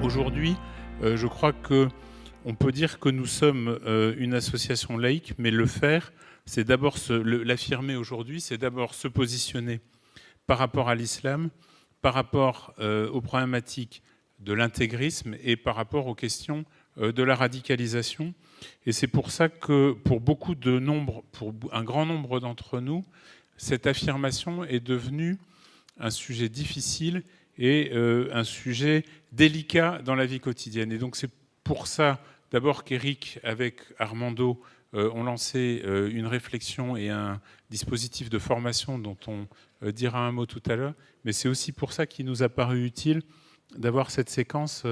Aujourd'hui, je crois qu'on peut dire que nous sommes une association laïque, mais le faire, c'est d'abord l'affirmer aujourd'hui, c'est d'abord se positionner par rapport à l'islam, par rapport aux problématiques de l'intégrisme et par rapport aux questions de la radicalisation. Et c'est pour ça que pour un grand nombre d'entre nous, cette affirmation est devenue un sujet difficile et un sujet délicat dans la vie quotidienne. Et donc c'est pour ça d'abord qu'Éric, avec Armando, ont lancé une réflexion et un dispositif de formation dont on dira un mot tout à l'heure, mais c'est aussi pour ça qu'il nous a paru utile d'avoir cette séquence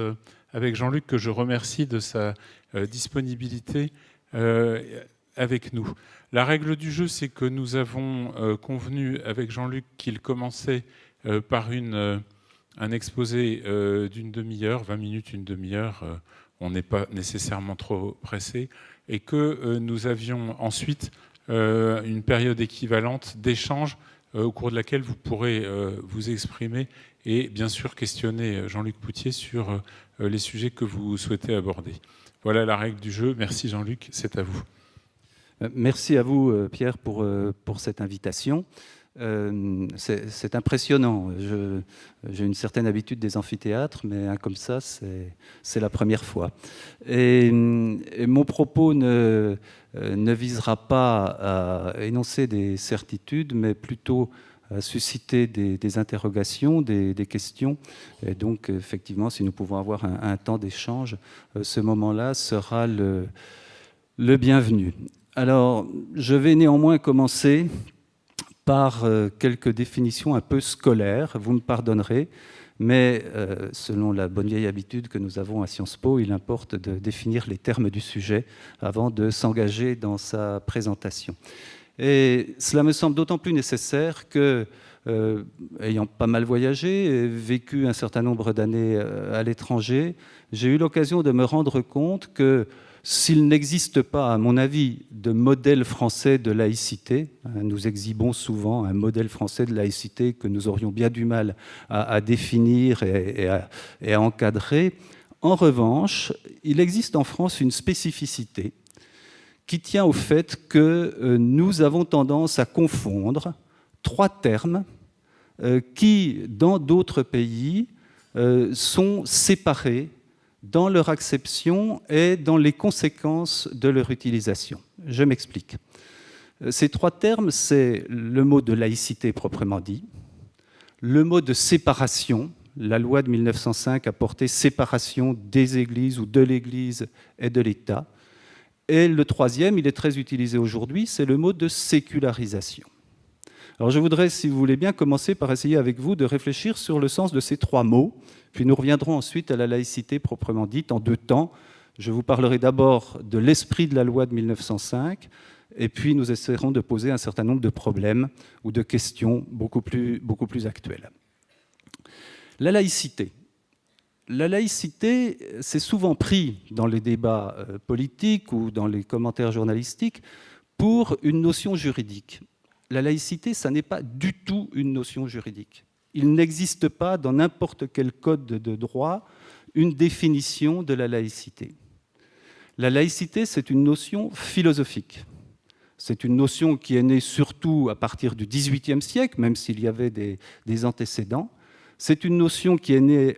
avec Jean-Luc, que je remercie de sa disponibilité avec nous. La règle du jeu, c'est que nous avons convenu avec Jean-Luc qu'il commençait par un exposé d'une demi-heure, 20 minutes, une demi-heure, on n'est pas nécessairement trop pressé, et que nous avions ensuite une période équivalente d'échange au cours de laquelle vous pourrez vous exprimer et bien sûr questionner Jean-Luc Poutier sur les sujets que vous souhaitez aborder. Voilà la règle du jeu. Merci Jean-Luc, c'est à vous. Merci à vous Pierre pour cette invitation. C'est impressionnant. J'ai une certaine habitude des amphithéâtres, mais comme ça, c'est la première fois. Et mon propos ne visera pas à énoncer des certitudes, mais plutôt à susciter des interrogations, des questions. Et donc, effectivement, si nous pouvons avoir un temps d'échange, ce moment-là sera le bienvenu. Alors, je vais néanmoins commencer par quelques définitions un peu scolaires, vous me pardonnerez, mais selon la bonne vieille habitude que nous avons à Sciences Po, il importe de définir les termes du sujet avant de s'engager dans sa présentation. Et cela me semble d'autant plus nécessaire que, ayant pas mal voyagé et vécu un certain nombre d'années à l'étranger, j'ai eu l'occasion de me rendre compte que s'il n'existe pas, à mon avis, de modèle français de laïcité, nous exhibons souvent un modèle français de laïcité que nous aurions bien du mal à définir et à encadrer. En revanche, il existe en France une spécificité qui tient au fait que nous avons tendance à confondre trois termes qui, dans d'autres pays, sont séparés dans leur acception et dans les conséquences de leur utilisation. Je m'explique. Ces trois termes, c'est le mot de laïcité proprement dit, le mot de séparation. La loi de 1905 a porté séparation des églises ou de l'Église et de l'État. Et le troisième, il est très utilisé aujourd'hui, c'est le mot de sécularisation. Alors je voudrais, si vous voulez bien, commencer par essayer avec vous de réfléchir sur le sens de ces trois mots, puis nous reviendrons ensuite à la laïcité proprement dite en deux temps. Je vous parlerai d'abord de l'esprit de la loi de 1905, et puis nous essaierons de poser un certain nombre de problèmes ou de questions beaucoup plus actuelles. La laïcité. La laïcité, c'est souvent pris dans les débats politiques ou dans les commentaires journalistiques pour une notion juridique. La laïcité, ça n'est pas du tout une notion juridique. Il n'existe pas dans n'importe quel code de droit une définition de la laïcité. La laïcité, c'est une notion philosophique. C'est une notion qui est née surtout à partir du XVIIIe siècle, même s'il y avait des antécédents. C'est une notion qui est née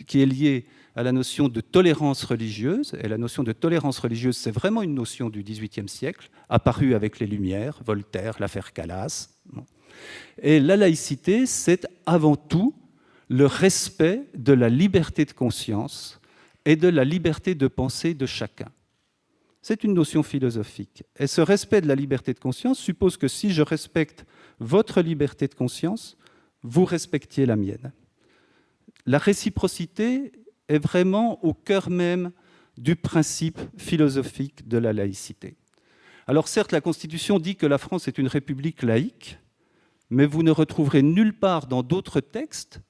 qui est liée à la notion de tolérance religieuse. Et la notion de tolérance religieuse, c'est vraiment une notion du XVIIIe siècle, apparue avec les Lumières, Voltaire, l'affaire Calas. Et la laïcité, c'est avant tout le respect de la liberté de conscience et de la liberté de pensée de chacun. C'est une notion philosophique. Et ce respect de la liberté de conscience suppose que si je respecte votre liberté de conscience, vous respectiez la mienne. La réciprocité est vraiment au cœur même du principe philosophique de la laïcité. Alors certes, la Constitution dit que la France est une république laïque, mais vous ne retrouverez nulle part dans d'autres textes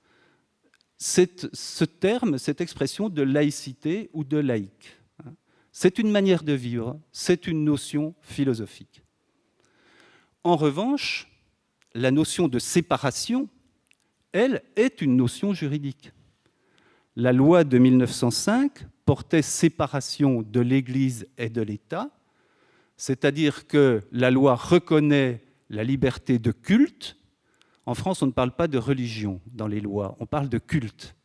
ce terme, cette expression de laïcité ou de laïque. C'est une manière de vivre, c'est une notion philosophique. En revanche, la notion de séparation, elle, est une notion juridique. la loi de 1905 portait séparation de l'Église et de l'État, c'est-à-dire que la loi reconnaît la liberté de culte. En France, on ne parle pas de religion dans les lois, on parle de culte.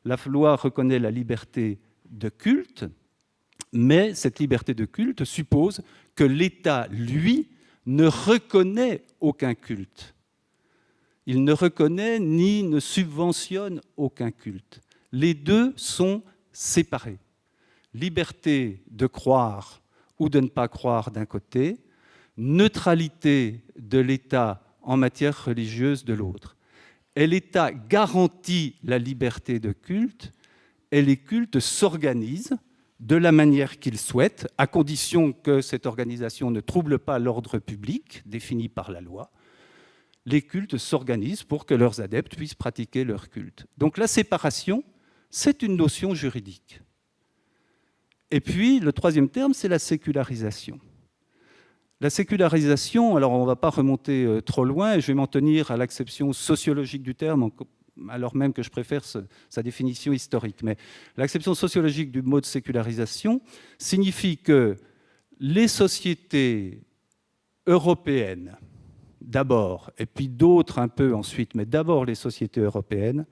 La loi reconnaît la liberté de culte, mais cette liberté de culte suppose que l'État, lui, ne reconnaît aucun culte. Il ne reconnaît ni ne subventionne aucun culte. Les deux sont séparés. Liberté de croire ou de ne pas croire d'un côté, neutralité de l'État en matière religieuse de l'autre. Et l'État garantit la liberté de culte, et les cultes s'organisent de la manière qu'ils souhaitent, à condition que cette organisation ne trouble pas l'ordre public défini par la loi. Les cultes s'organisent pour que leurs adeptes puissent pratiquer leur culte. Donc la séparation, c'est une notion juridique. Et puis, le troisième terme, c'est la sécularisation. La sécularisation, alors on ne va pas remonter trop loin, et je vais m'en tenir à l'acception sociologique du terme, alors même que je préfère sa définition historique. Mais l'acception sociologique du mot de sécularisation signifie que les sociétés européennes, d'abord, et puis d'autres un peu ensuite, mais d'abord les sociétés européennes,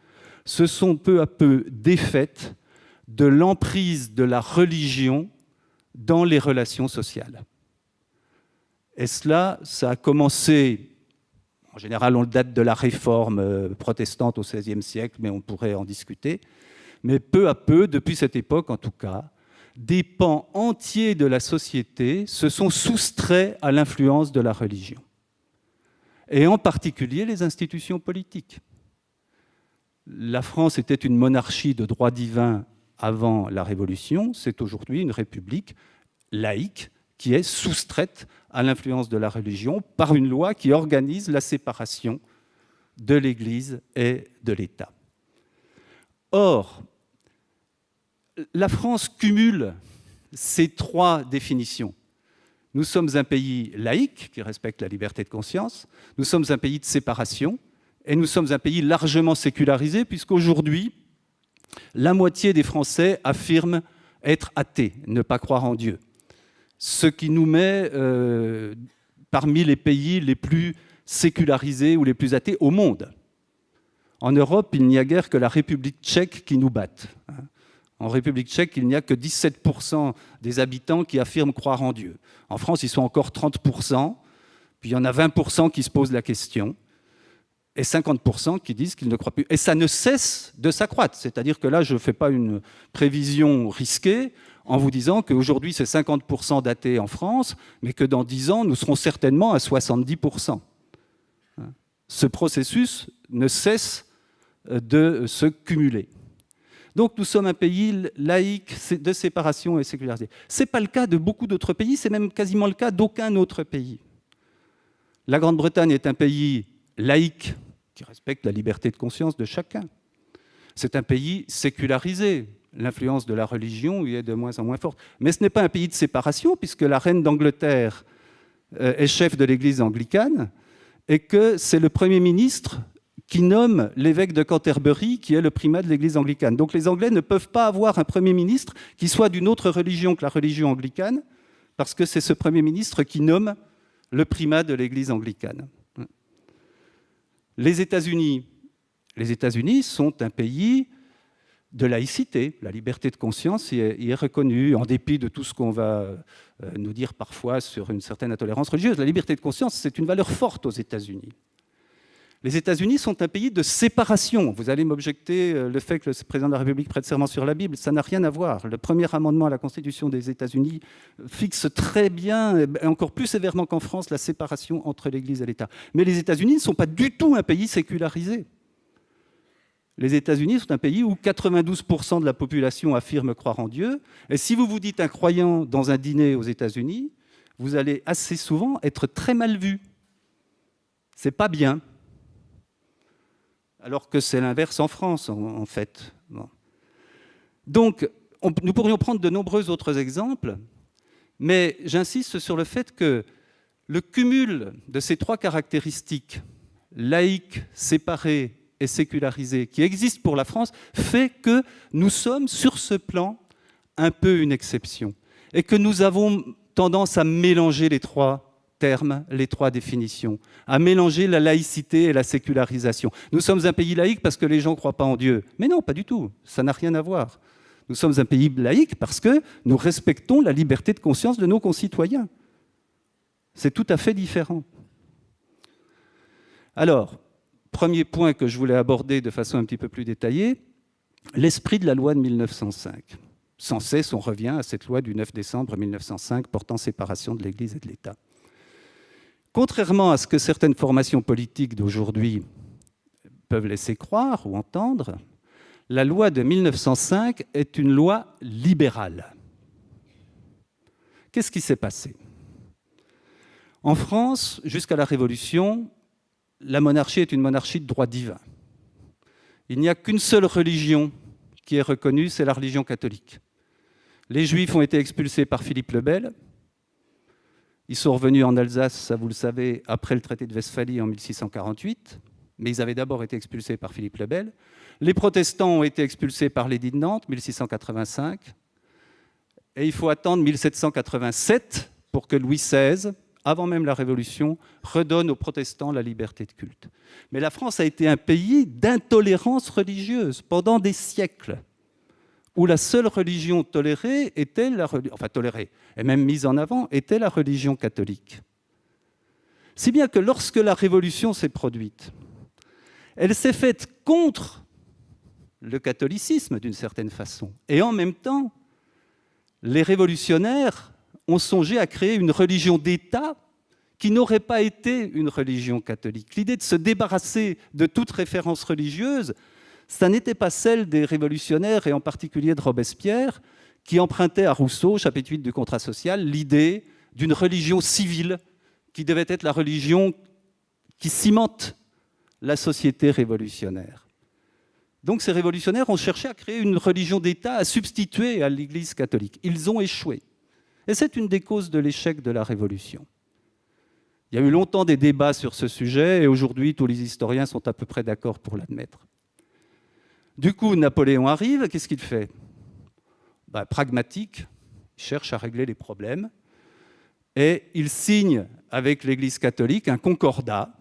se sont peu à peu défaites de l'emprise de la religion dans les relations sociales. Et cela, ça a commencé, en général on le date de la réforme protestante au XVIe siècle, mais on pourrait en discuter, mais peu à peu, depuis cette époque en tout cas, des pans entiers de la société se sont soustraits à l'influence de la religion. Et en particulier les institutions politiques. La France était une monarchie de droit divin avant la Révolution, c'est aujourd'hui une république laïque qui est soustraite à l'influence de la religion par une loi qui organise la séparation de l'Église et de l'État. Or, la France cumule ces trois définitions. Nous sommes un pays laïque qui respecte la liberté de conscience, nous sommes un pays de séparation et nous sommes un pays largement sécularisé puisqu'aujourd'hui, la moitié des Français affirment être athées, ne pas croire en Dieu. Ce qui nous met parmi les pays les plus sécularisés ou les plus athées au monde. En Europe, il n'y a guère que la République tchèque qui nous batte. En République tchèque, il n'y a que 17% des habitants qui affirment croire en Dieu. En France, ils sont encore 30%, puis il y en a 20% qui se posent la question, et 50% qui disent qu'ils ne croient plus. Et ça ne cesse de s'accroître. C'est-à-dire que là, je ne fais pas une prévision risquée en vous disant qu'aujourd'hui, c'est 50% d'athées en France, mais que dans 10 ans, nous serons certainement à 70%. Ce processus ne cesse de se cumuler. Donc nous sommes un pays laïque de séparation et sécularisé. Ce n'est pas le cas de beaucoup d'autres pays, c'est même quasiment le cas d'aucun autre pays. La Grande-Bretagne est un pays laïque qui respecte la liberté de conscience de chacun. C'est un pays sécularisé. L'influence de la religion y est de moins en moins forte. Mais ce n'est pas un pays de séparation, puisque la reine d'Angleterre est chef de l'Église anglicane, et que c'est le Premier ministre qui nomme l'évêque de Canterbury, qui est le primat de l'Église anglicane. Donc les Anglais ne peuvent pas avoir un Premier ministre qui soit d'une autre religion que la religion anglicane, parce que c'est ce Premier ministre qui nomme le primat de l'Église anglicane. Les États-Unis sont un pays de laïcité. La liberté de conscience y est reconnue, en dépit de tout ce qu'on va nous dire parfois sur une certaine intolérance religieuse. La liberté de conscience, c'est une valeur forte aux États-Unis. Les États-Unis sont un pays de séparation. Vous allez m'objecter le fait que le président de la République prête serment sur la Bible. Ça n'a rien à voir. Le premier amendement à la Constitution des États-Unis fixe très bien, et encore plus sévèrement qu'en France, la séparation entre l'Église et l'État. Mais les États-Unis ne sont pas du tout un pays sécularisé. Les États-Unis sont un pays où 92% de la population affirme croire en Dieu. Et si vous vous dites un croyant dans un dîner aux États-Unis, vous allez assez souvent être très mal vu. C'est pas bien. Alors que c'est l'inverse en France, en fait. Bon. Donc, nous pourrions prendre de nombreux autres exemples, mais j'insiste sur le fait que le cumul de ces trois caractéristiques, laïque, séparé et sécularisée qui existe pour la France fait que nous sommes, sur ce plan, un peu une exception. Et que nous avons tendance à mélanger les trois termes, les trois définitions, à mélanger la laïcité et la sécularisation. Nous sommes un pays laïque parce que les gens ne croient pas en Dieu. Mais non, pas du tout, ça n'a rien à voir. Nous sommes un pays laïque parce que nous respectons la liberté de conscience de nos concitoyens. C'est tout à fait différent. Alors, premier point que je voulais aborder de façon un petit peu plus détaillée, l'esprit de la loi de 1905. Sans cesse, on revient à cette loi du 9 décembre 1905 portant séparation de l'Église et de l'État. Contrairement à ce que certaines formations politiques d'aujourd'hui peuvent laisser croire ou entendre, la loi de 1905 est une loi libérale. Qu'est-ce qui s'est passé ? En France, jusqu'à la Révolution, la monarchie est une monarchie de droit divin. Il n'y a qu'une seule religion qui est reconnue, c'est la religion catholique. Les Juifs ont été expulsés par Philippe le Bel. Ils sont revenus en Alsace, ça vous le savez, après le traité de Westphalie en 1648, mais ils avaient d'abord été expulsés par Philippe le Bel. Les protestants ont été expulsés par l'édit de Nantes, 1685, et il faut attendre 1787 pour que Louis XVI, avant même la Révolution, redonne aux protestants la liberté de culte. Mais la France a été un pays d'intolérance religieuse pendant des siècles, où la seule religion tolérée était tolérée, et même mise en avant, était la religion catholique. Si bien que lorsque la Révolution s'est produite, elle s'est faite contre le catholicisme d'une certaine façon. Et en même temps, les révolutionnaires ont songé à créer une religion d'État qui n'aurait pas été une religion catholique. L'idée de se débarrasser de toute référence religieuse, ça n'était pas celle des révolutionnaires, et en particulier de Robespierre, qui empruntait à Rousseau, chapitre 8 du Contrat social, l'idée d'une religion civile qui devait être la religion qui cimente la société révolutionnaire. Donc ces révolutionnaires ont cherché à créer une religion d'État à substituer à l'Église catholique. Ils ont échoué. Et c'est une des causes de l'échec de la Révolution. Il y a eu longtemps des débats sur ce sujet, et aujourd'hui, tous les historiens sont à peu près d'accord pour l'admettre. Du coup, Napoléon arrive, qu'est-ce qu'il fait ? Pragmatique, il cherche à régler les problèmes, et il signe avec l'Église catholique un concordat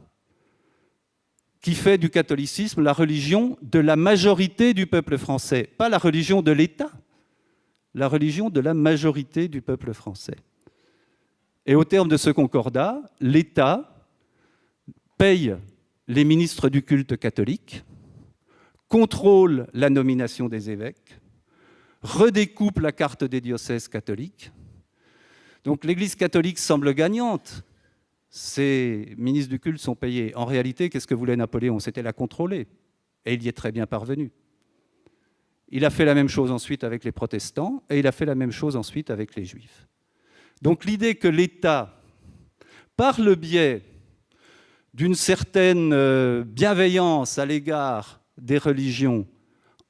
qui fait du catholicisme la religion de la majorité du peuple français, pas la religion de l'État, la religion de la majorité du peuple français. Et au terme de ce concordat, l'État paye les ministres du culte catholique, contrôle la nomination des évêques, redécoupe la carte des diocèses catholiques. Donc l'Église catholique semble gagnante. Ces ministres du culte sont payés. En réalité, qu'est-ce que voulait Napoléon ? C'était la contrôler. Et il y est très bien parvenu. Il a fait la même chose ensuite avec les protestants, et il a fait la même chose ensuite avec les juifs. Donc l'idée que l'État, par le biais d'une certaine bienveillance à l'égard des religions,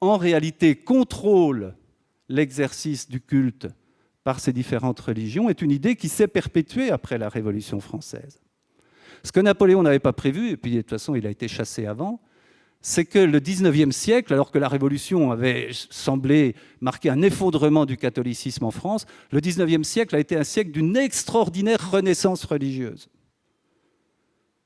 en réalité contrôle l'exercice du culte par ces différentes religions, est une idée qui s'est perpétuée après la Révolution française. Ce que Napoléon n'avait pas prévu, et puis de toute façon il a été chassé avant, c'est que le XIXe siècle, alors que la Révolution avait semblé marquer un effondrement du catholicisme en France, le XIXe siècle a été un siècle d'une extraordinaire renaissance religieuse.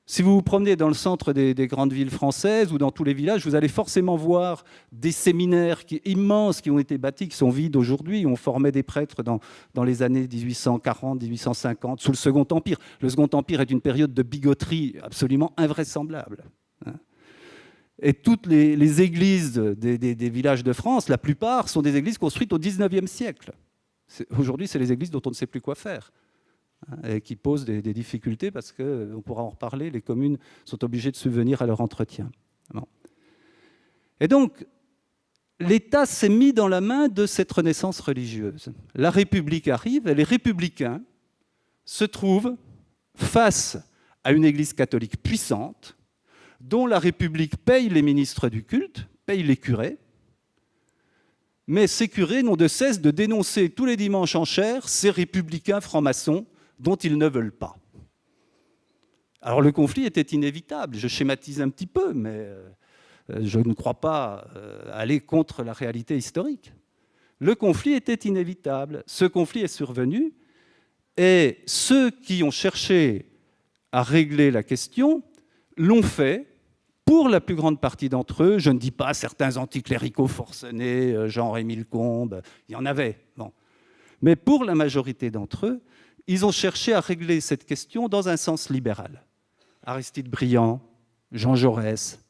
Si vous vous promenez dans le centre des grandes villes françaises ou dans tous les villages, vous allez forcément voir des séminaires immenses qui ont été bâtis, qui sont vides aujourd'hui. On formait des prêtres dans les années 1840, 1850, sous le Second Empire. Le Second Empire est une période de bigoterie absolument invraisemblable. Et toutes les églises des villages de France, la plupart, sont des églises construites au XIXe siècle. Aujourd'hui, c'est les églises dont on ne sait plus quoi faire, et qui posent des difficultés parce qu'on pourra en reparler, les communes sont obligées de subvenir à leur entretien. Bon. Et donc, l'État s'est mis dans la main de cette renaissance religieuse. La République arrive et les républicains se trouvent face à une Église catholique puissante dont la République paye les ministres du culte, paye les curés, mais ces curés n'ont de cesse de dénoncer tous les dimanches en chaire ces républicains francs-maçons dont ils ne veulent pas. Alors le conflit était inévitable, je schématise un petit peu, mais je ne crois pas aller contre la réalité historique. Le conflit était inévitable. Ce conflit est survenu et ceux qui ont cherché à régler la question l'ont fait. Pour la plus grande partie d'entre eux, je ne dis pas certains anticléricaux forcenés, genre Émile Combes, il y en avait. Bon. Mais pour la majorité d'entre eux, ils ont cherché à régler cette question dans un sens libéral. Aristide Briand, Jean Jaurès,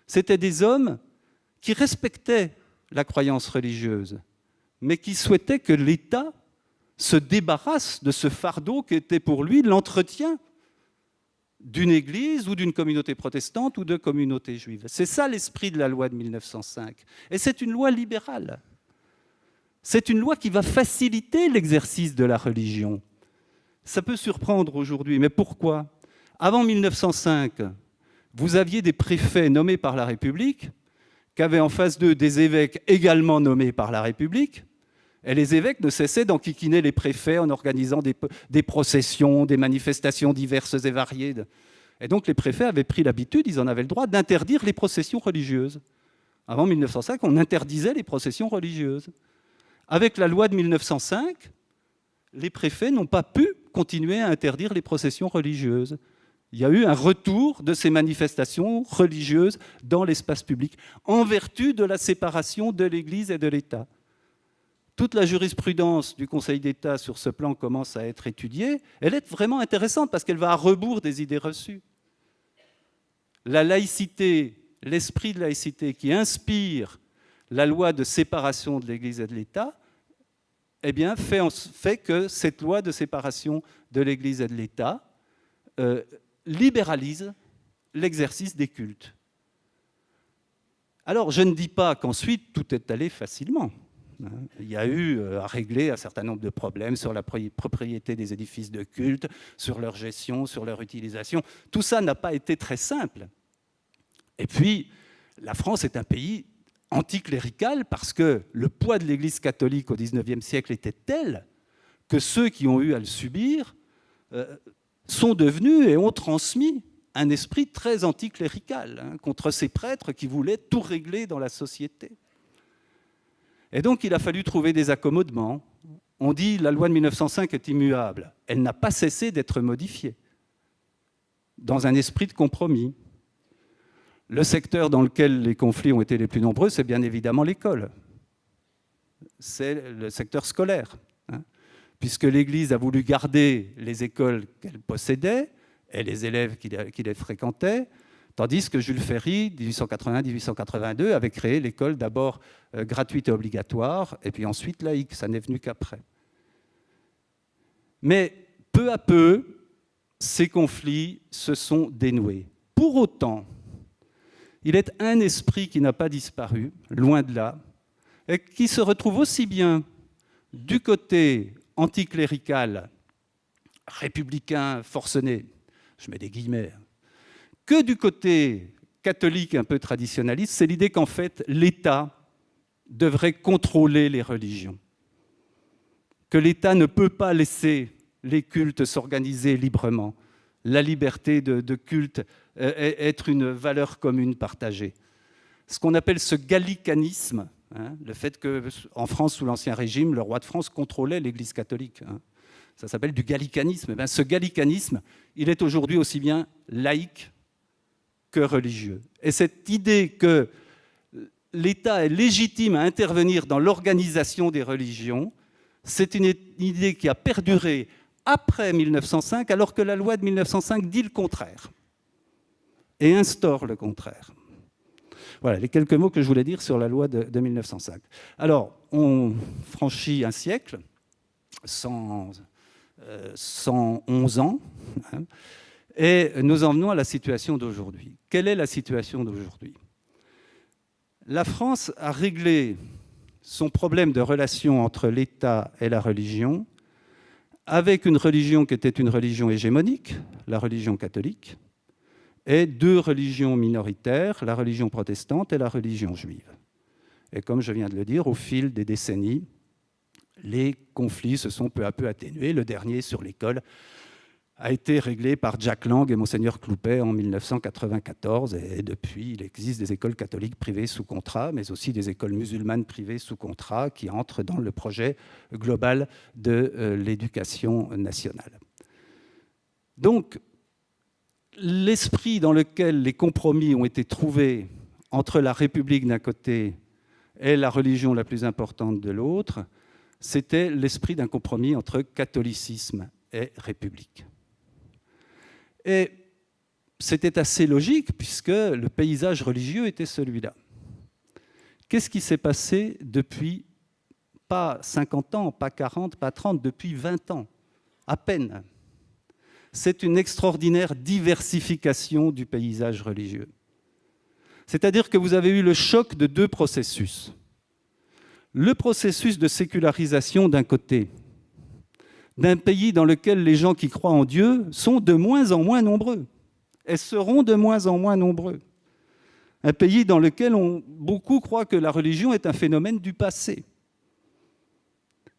c'étaient des hommes qui respectaient la croyance religieuse, mais qui souhaitaient que l'État se débarrasse de ce fardeau qui était pour lui l'entretien d'une église ou d'une communauté protestante ou de communautés juives. C'est ça l'esprit de la loi de 1905. Et c'est une loi libérale. C'est une loi qui va faciliter l'exercice de la religion. Ça peut surprendre aujourd'hui, mais pourquoi ? Avant 1905, vous aviez des préfets nommés par la République, qui avaient en face d'eux des évêques également nommés par la République, et les évêques ne cessaient d'enquiquiner les préfets en organisant des processions, des manifestations diverses et variées. Et donc les préfets avaient pris l'habitude, ils en avaient le droit, d'interdire les processions religieuses. Avant 1905, on interdisait les processions religieuses. Avec la loi de 1905, les préfets n'ont pas pu continuer à interdire les processions religieuses. Il y a eu un retour de ces manifestations religieuses dans l'espace public, en vertu de la séparation de l'Église et de l'État. Toute la jurisprudence du Conseil d'État sur ce plan commence à être étudiée. Elle est vraiment intéressante parce qu'elle va à rebours des idées reçues. La laïcité, l'esprit de laïcité qui inspire la loi de séparation de l'Église et de l'État, eh bien, fait que cette loi de séparation de l'Église et de l'État libéralise l'exercice des cultes. Alors, je ne dis pas qu'ensuite tout est allé facilement. Il y a eu à régler un certain nombre de problèmes sur la propriété des édifices de culte, sur leur gestion, sur leur utilisation. Tout ça n'a pas été très simple. Et puis, la France est un pays anticlérical parce que le poids de l'Église catholique au XIXe siècle était tel que ceux qui ont eu à le subir sont devenus et ont transmis un esprit très anticlérical contre ces prêtres qui voulaient tout régler dans la société. Et donc, il a fallu trouver des accommodements. On dit que la loi de 1905 est immuable. Elle n'a pas cessé d'être modifiée dans un esprit de compromis. Le secteur dans lequel les conflits ont été les plus nombreux, c'est bien évidemment l'école. C'est le secteur scolaire, puisque l'Église a voulu garder les écoles qu'elle possédait et les élèves qui les fréquentaient, tandis que Jules Ferry, 1881-1882, avait créé l'école d'abord gratuite et obligatoire, et puis ensuite laïque. Ça n'est venu qu'après. Mais peu à peu, ces conflits se sont dénoués. Pour autant, il est un esprit qui n'a pas disparu, loin de là, et qui se retrouve aussi bien du côté anticlérical, républicain, forcené, je mets des guillemets, que du côté catholique un peu traditionnaliste, c'est l'idée qu'en fait, l'État devrait contrôler les religions, que l'État ne peut pas laisser les cultes s'organiser librement, la liberté de culte être une valeur commune partagée. Ce qu'on appelle ce gallicanisme, le fait qu'en France, sous l'Ancien Régime, le roi de France contrôlait l'Église catholique, ça s'appelle du gallicanisme. Ce gallicanisme, il est aujourd'hui aussi bien laïque que religieux. Et cette idée que l'État est légitime à intervenir dans l'organisation des religions, c'est une idée qui a perduré après 1905, alors que la loi de 1905 dit le contraire et instaure le contraire. Voilà les quelques mots que je voulais dire sur la loi de 1905. Alors, on franchit un siècle, 111 ans, et nous en venons à la situation d'aujourd'hui. Quelle est la situation d'aujourd'hui ? La France a réglé son problème de relation entre l'État et la religion avec une religion qui était une religion hégémonique, la religion catholique, et deux religions minoritaires, la religion protestante et la religion juive. Et comme je viens de le dire, au fil des décennies, les conflits se sont peu à peu atténués. Le dernier sur l'école a été réglé par Jack Lang et Monseigneur Cloupet en 1994. Et depuis, il existe des écoles catholiques privées sous contrat, mais aussi des écoles musulmanes privées sous contrat qui entrent dans le projet global de l'éducation nationale. Donc, l'esprit dans lequel les compromis ont été trouvés entre la République d'un côté et la religion la plus importante de l'autre, c'était l'esprit d'un compromis entre catholicisme et République. Et c'était assez logique puisque le paysage religieux était celui-là. Qu'est-ce qui s'est passé depuis, pas 50 ans, pas 40, pas 30, depuis 20 ans, à peine? C'est une extraordinaire diversification du paysage religieux. C'est-à-dire que vous avez eu le choc de deux processus. Le processus de sécularisation d'un côté, d'un pays dans lequel les gens qui croient en Dieu sont de moins en moins nombreux et seront de moins en moins nombreux. Un pays dans lequel beaucoup croient que la religion est un phénomène du passé.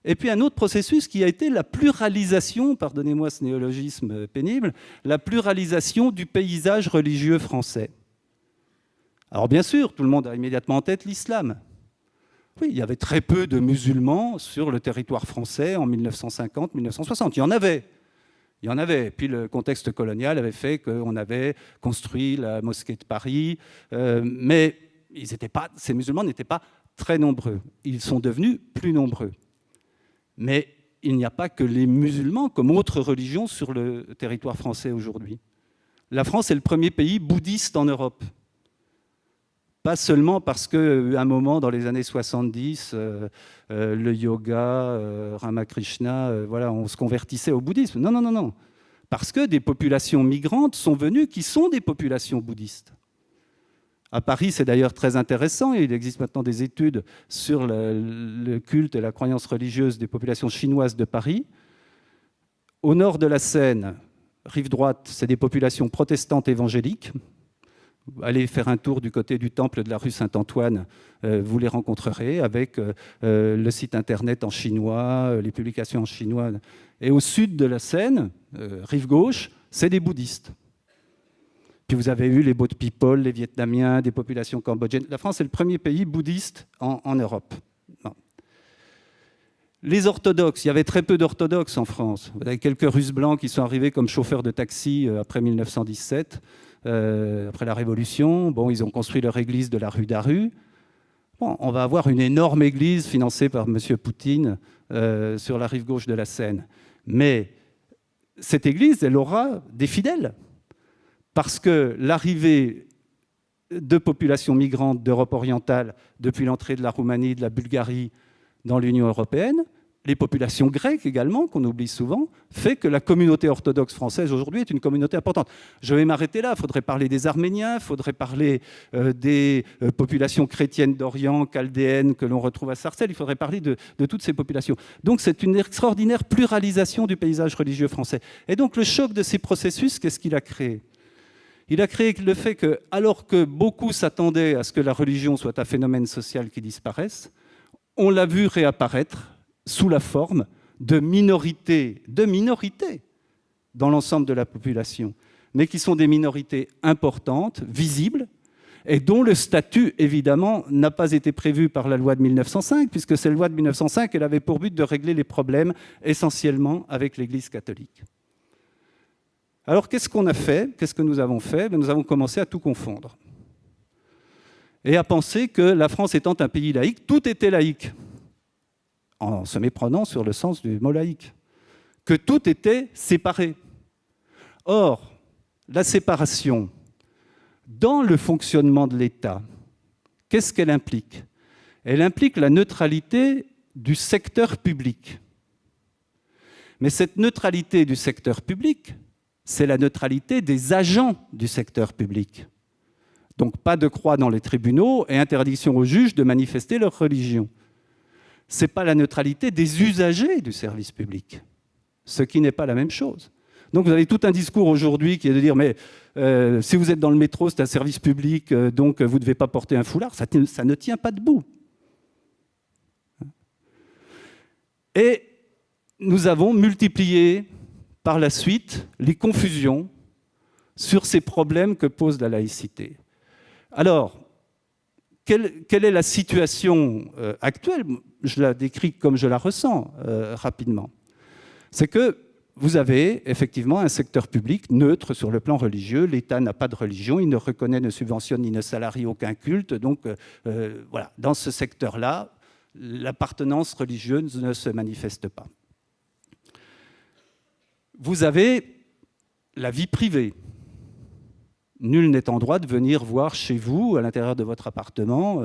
Et puis un autre processus qui a été la pluralisation, pardonnez-moi ce néologisme pénible, la pluralisation du paysage religieux français. Alors bien sûr, tout le monde a immédiatement en tête l'islam. Oui, il y avait très peu de musulmans sur le territoire français en 1950-1960. Il y en avait. Puis le contexte colonial avait fait qu'on avait construit la mosquée de Paris, mais ces musulmans n'étaient pas très nombreux. Ils sont devenus plus nombreux. Mais il n'y a pas que les musulmans comme autres religions sur le territoire français aujourd'hui. La France est le premier pays bouddhiste en Europe. Pas seulement parce qu'à un moment, dans les années 70, le yoga, Ramakrishna, voilà, on se convertissait au bouddhisme. Non, non, non, non. Parce que des populations migrantes sont venues qui sont des populations bouddhistes. À Paris, c'est d'ailleurs très intéressant. Il existe maintenant des études sur le culte et la croyance religieuse des populations chinoises de Paris. Au nord de la Seine, rive droite, c'est des populations protestantes évangéliques. Allez faire un tour du côté du temple de la rue Saint-Antoine, vous les rencontrerez avec le site internet en chinois, les publications en chinois. Et au sud de la Seine, rive gauche, c'est des bouddhistes. Puis vous avez eu les Boat People, les Vietnamiens, des populations cambodgiennes. La France est le premier pays bouddhiste en Europe. Non. Les orthodoxes, il y avait très peu d'orthodoxes en France. Vous avez quelques Russes blancs qui sont arrivés comme chauffeurs de taxi après 1917. Après la Révolution, bon, ils ont construit leur église de la rue d'Aru. Bon, on va avoir une énorme église financée par M. Poutine sur la rive gauche de la Seine. Mais cette église, elle aura des fidèles. Parce que l'arrivée de populations migrantes d'Europe orientale depuis l'entrée de la Roumanie, de la Bulgarie dans l'Union européenne, les populations grecques également, qu'on oublie souvent, fait que la communauté orthodoxe française aujourd'hui est une communauté importante. Je vais m'arrêter là, il faudrait parler des Arméniens, il faudrait parler des populations chrétiennes d'Orient, chaldéennes, que l'on retrouve à Sarcelles, il faudrait parler de toutes ces populations. Donc c'est une extraordinaire pluralisation du paysage religieux français. Et donc le choc de ces processus, qu'est-ce qu'il a créé ? Il a créé le fait que, alors que beaucoup s'attendaient à ce que la religion soit un phénomène social qui disparaisse, on l'a vu réapparaître sous la forme de minorités dans l'ensemble de la population, mais qui sont des minorités importantes, visibles, et dont le statut, évidemment, n'a pas été prévu par la loi de 1905, puisque cette loi de 1905, elle avait pour but de régler les problèmes essentiellement avec l'Église catholique. Alors, qu'est-ce qu'on a fait ? Qu'est-ce que nous avons fait ? Nous avons commencé à tout confondre. Et à penser que la France étant un pays laïque, tout était laïque, en se méprenant sur le sens du mot laïque, que tout était séparé. Or, la séparation, dans le fonctionnement de l'État, qu'est-ce qu'elle implique ? Elle implique la neutralité du secteur public. Mais cette neutralité du secteur public, c'est la neutralité des agents du secteur public. Donc pas de croix dans les tribunaux et interdiction aux juges de manifester leur religion. Ce n'est pas la neutralité des usagers du service public, ce qui n'est pas la même chose. Donc vous avez tout un discours aujourd'hui qui est de dire mais si vous êtes dans le métro, c'est un service public, donc vous ne devez pas porter un foulard. Ça ne tient pas debout. Et nous avons multiplié par la suite les confusions sur ces problèmes que pose la laïcité. Alors, quelle est la situation actuelle? Je la décris comme je la ressens rapidement. C'est que vous avez effectivement un secteur public neutre sur le plan religieux. L'État n'a pas de religion, il ne reconnaît, ne subventionne ni ne salarie aucun culte. Donc voilà, dans ce secteur-là, l'appartenance religieuse ne se manifeste pas. Vous avez la vie privée. Nul n'est en droit de venir voir chez vous, à l'intérieur de votre appartement,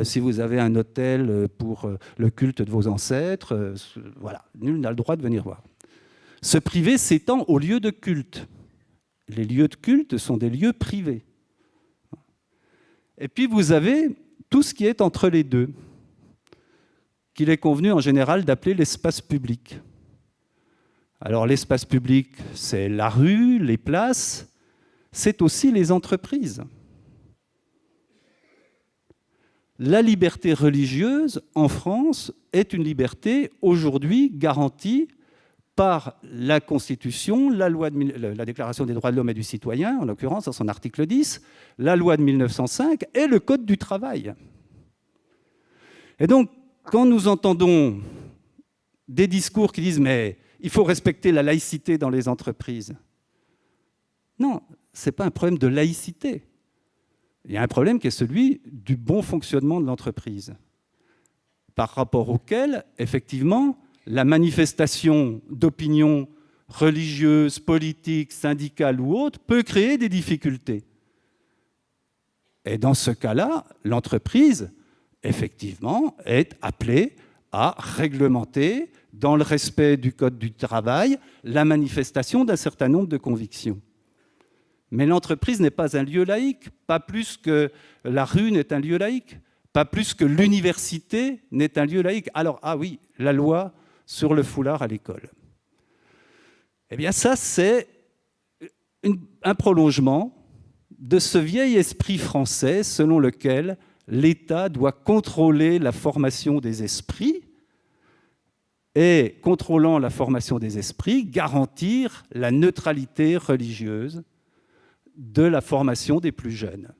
si vous avez un autel pour le culte de vos ancêtres. Voilà, nul n'a le droit de venir voir. Ce privé s'étend aux lieux de culte. Les lieux de culte sont des lieux privés. Et puis vous avez tout ce qui est entre les deux, qu'il est convenu en général d'appeler l'espace public. Alors l'espace public, c'est la rue, les places, c'est aussi les entreprises. La liberté religieuse, en France, est une liberté aujourd'hui garantie par la Constitution, la Déclaration des droits de l'homme et du citoyen, en l'occurrence dans son article 10, la loi de 1905 et le Code du travail. Et donc, quand nous entendons des discours qui disent « mais il faut respecter la laïcité dans les entreprises », non, ce n'est pas un problème de laïcité. Il y a un problème qui est celui du bon fonctionnement de l'entreprise, par rapport auquel, effectivement, la manifestation d'opinion religieuse, politique, syndicale ou autre peut créer des difficultés. Et dans ce cas-là, l'entreprise, effectivement, est appelée à réglementer, dans le respect du Code du travail, la manifestation d'un certain nombre de convictions. Mais l'entreprise n'est pas un lieu laïque, pas plus que la rue n'est un lieu laïque, pas plus que l'université n'est un lieu laïque. Alors, ah oui, la loi sur le foulard à l'école. Eh bien, ça, c'est un prolongement de ce vieil esprit français selon lequel l'État doit contrôler la formation des esprits et, contrôlant la formation des esprits, garantir la neutralité religieuse de la formation des plus jeunes.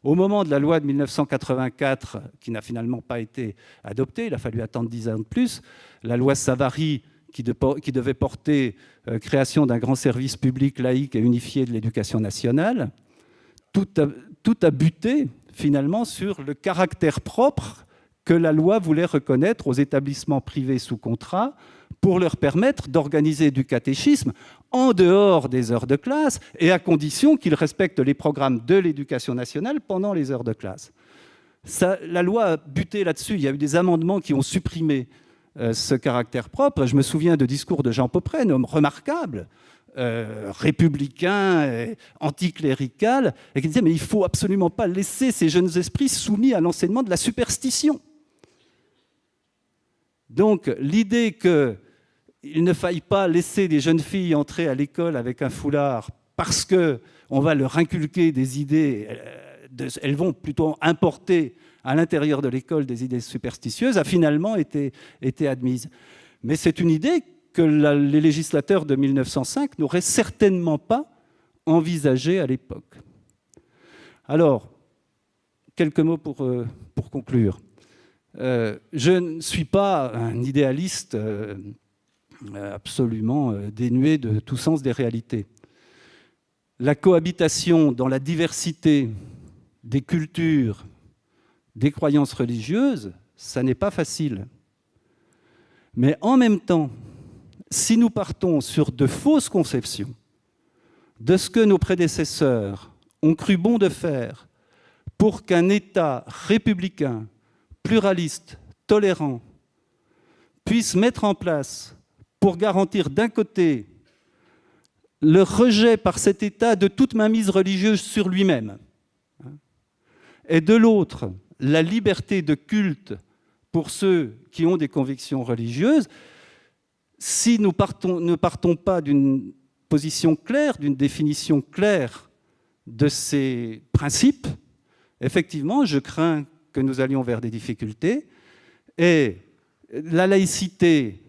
Au moment de la loi de 1984, qui n'a finalement pas été adoptée, il a fallu attendre 10 ans de plus, la loi Savary, qui devait porter création d'un grand service public laïque et unifié de l'éducation nationale, tout a buté finalement sur le caractère propre que la loi voulait reconnaître aux établissements privés sous contrat pour leur permettre d'organiser du catéchisme en dehors des heures de classe et à condition qu'ils respectent les programmes de l'éducation nationale pendant les heures de classe. La loi a buté là-dessus. Il y a eu des amendements qui ont supprimé ce caractère propre. Je me souviens de discours de Jean Popren, homme remarquable, républicain, anticlérical, et qui disait « mais il ne faut absolument pas laisser ces jeunes esprits soumis à l'enseignement de la superstition ». Donc l'idée qu'il ne faille pas laisser des jeunes filles entrer à l'école avec un foulard parce qu'on va leur inculquer des idées, elles vont plutôt importer à l'intérieur de l'école des idées superstitieuses, a finalement été admise. Mais c'est une idée que les législateurs de 1905 n'auraient certainement pas envisagée à l'époque. Alors, quelques mots pour conclure. Je ne suis pas un idéaliste absolument dénué de tout sens des réalités. La cohabitation dans la diversité des cultures, des croyances religieuses, ça n'est pas facile. Mais en même temps, si nous partons sur de fausses conceptions de ce que nos prédécesseurs ont cru bon de faire pour qu'un État républicain, pluraliste, tolérant, puisse mettre en place pour garantir d'un côté le rejet par cet État de toute mainmise religieuse sur lui-même, et de l'autre, la liberté de culte pour ceux qui ont des convictions religieuses, si nous ne partons pas d'une position claire, d'une définition claire de ces principes, effectivement, je crains que nous allions vers des difficultés. Et la laïcité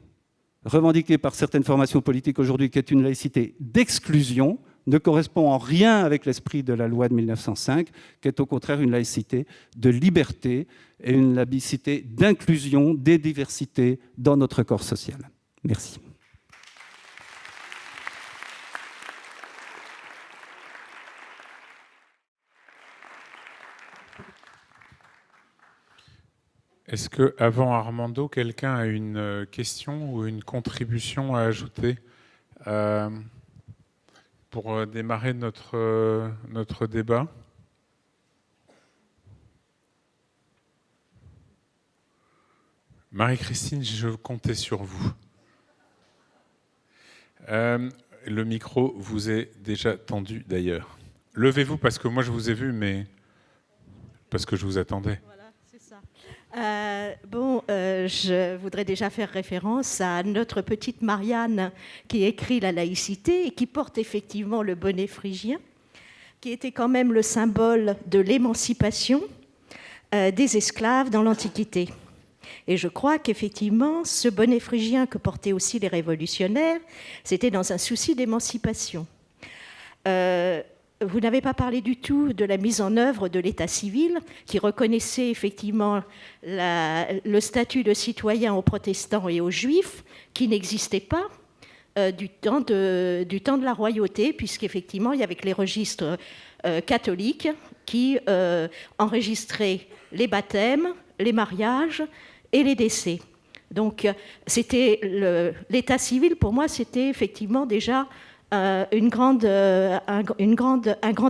revendiquée par certaines formations politiques aujourd'hui, qui est une laïcité d'exclusion, ne correspond en rien avec l'esprit de la loi de 1905, qui est au contraire une laïcité de liberté et une laïcité d'inclusion des diversités dans notre corps social. Merci. Est-ce que, avant Armando, quelqu'un a une question ou une contribution à ajouter pour démarrer notre débat? Marie-Christine, je comptais sur vous. Le micro vous est déjà tendu d'ailleurs. Levez-vous parce que moi je vous ai vu, mais parce que je vous attendais. Voilà, c'est ça. Je voudrais déjà faire référence à notre petite Marianne qui écrit la laïcité et qui porte effectivement le bonnet phrygien, qui était quand même le symbole de l'émancipation des esclaves dans l'Antiquité. Et je crois qu'effectivement, ce bonnet phrygien que portaient aussi les révolutionnaires, c'était dans un souci d'émancipation. Vous n'avez pas parlé du tout de la mise en œuvre de l'État civil, qui reconnaissait effectivement le statut de citoyen aux protestants et aux juifs, qui n'existait pas du temps de la royauté, puisqu'effectivement, il y avait les registres catholiques qui enregistraient les baptêmes, les mariages et les décès. Donc, l'état civil, pour moi, c'était effectivement déjà un grand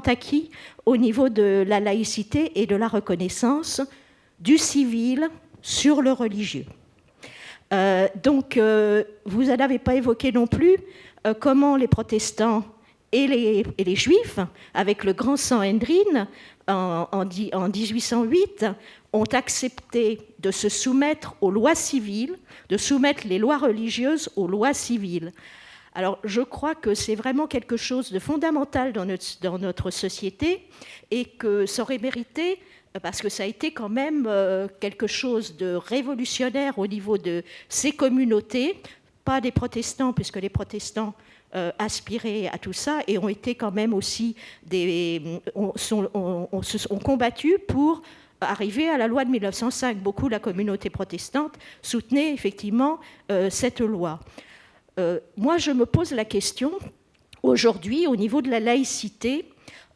acquis au niveau de la laïcité et de la reconnaissance du civil sur le religieux. Vous n'avez pas évoqué non plus comment les protestants et les juifs, avec le grand Sanhédrin en 1808, ont accepté de se soumettre aux lois civiles, de soumettre les lois religieuses aux lois civiles. Alors, je crois que c'est vraiment quelque chose de fondamental dans notre société et que ça aurait mérité, parce que ça a été quand même quelque chose de révolutionnaire au niveau de ces communautés, pas des protestants, puisque les protestants aspiraient à tout ça et ont été quand même aussi ont combattu pour arrivé à la loi de 1905. Beaucoup de la communauté protestante soutenait effectivement cette loi. Moi, je me pose la question, aujourd'hui, au niveau de la laïcité,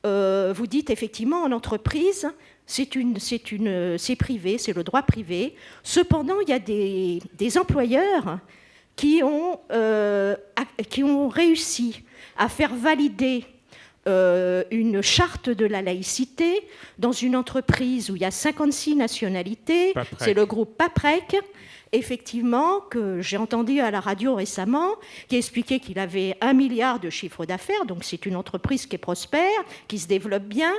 vous dites effectivement en entreprise, c'est privé, c'est le droit privé. Cependant, il y a des employeurs qui ont réussi à faire valider une charte de la laïcité dans une entreprise où il y a 56 nationalités. Paprec. C'est le groupe Paprec, effectivement, que j'ai entendu à la radio récemment, qui expliquait qu'il avait 1 milliard de chiffre d'affaires, donc c'est une entreprise qui est prospère, qui se développe bien,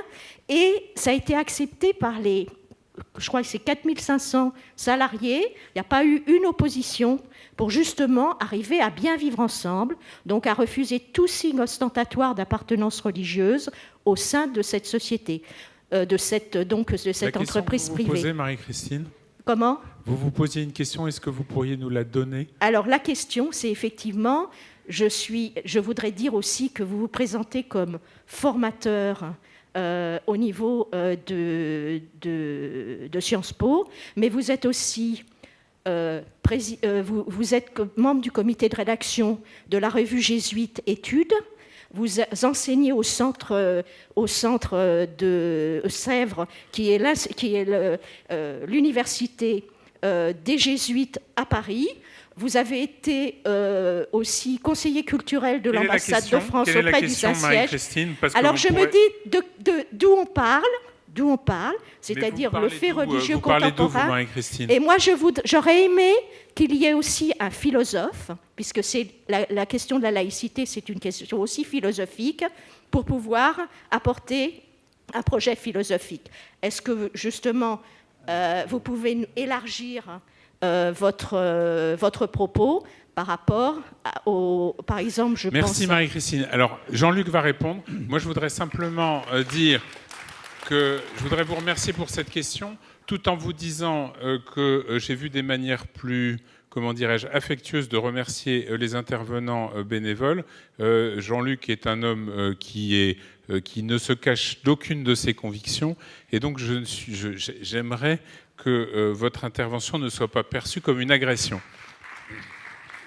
et ça a été accepté par je crois que c'est 4500 salariés. Il n'y a pas eu une opposition pour justement arriver à bien vivre ensemble, donc à refuser tout signe ostentatoire d'appartenance religieuse au sein de cette société, de cette entreprise privée. Vous posez, Marie-Christine ? Comment ? Vous vous posiez une question, est-ce que vous pourriez nous la donner ? Alors la question, c'est effectivement, je voudrais dire aussi que vous vous présentez comme formateur au niveau de Sciences Po, mais vous êtes aussi vous êtes membre du comité de rédaction de la revue jésuite Études. Vous enseignez au centre de Sèvres, qui est l'université des jésuites à Paris. Vous avez été aussi conseiller culturel de l'ambassade de France auprès du Saint-Siège. Alors je me dis d'où on parle, c'est-à-dire le fait religieux contemporain. Et moi, j'aurais aimé qu'il y ait aussi un philosophe, puisque c'est la question de la laïcité, c'est une question aussi philosophique, pour pouvoir apporter un projet philosophique. Est-ce que, justement, vous pouvez élargir votre propos par rapport par exemple, je pense... Merci Marie-Christine. Alors, Jean-Luc va répondre. Moi, je voudrais simplement dire que je voudrais vous remercier pour cette question, tout en vous disant que j'ai vu des manières plus comment dirais-je, affectueuse de remercier les intervenants bénévoles. Jean-Luc est un homme qui ne se cache d'aucune de ses convictions, et donc j'aimerais que votre intervention ne soit pas perçue comme une agression.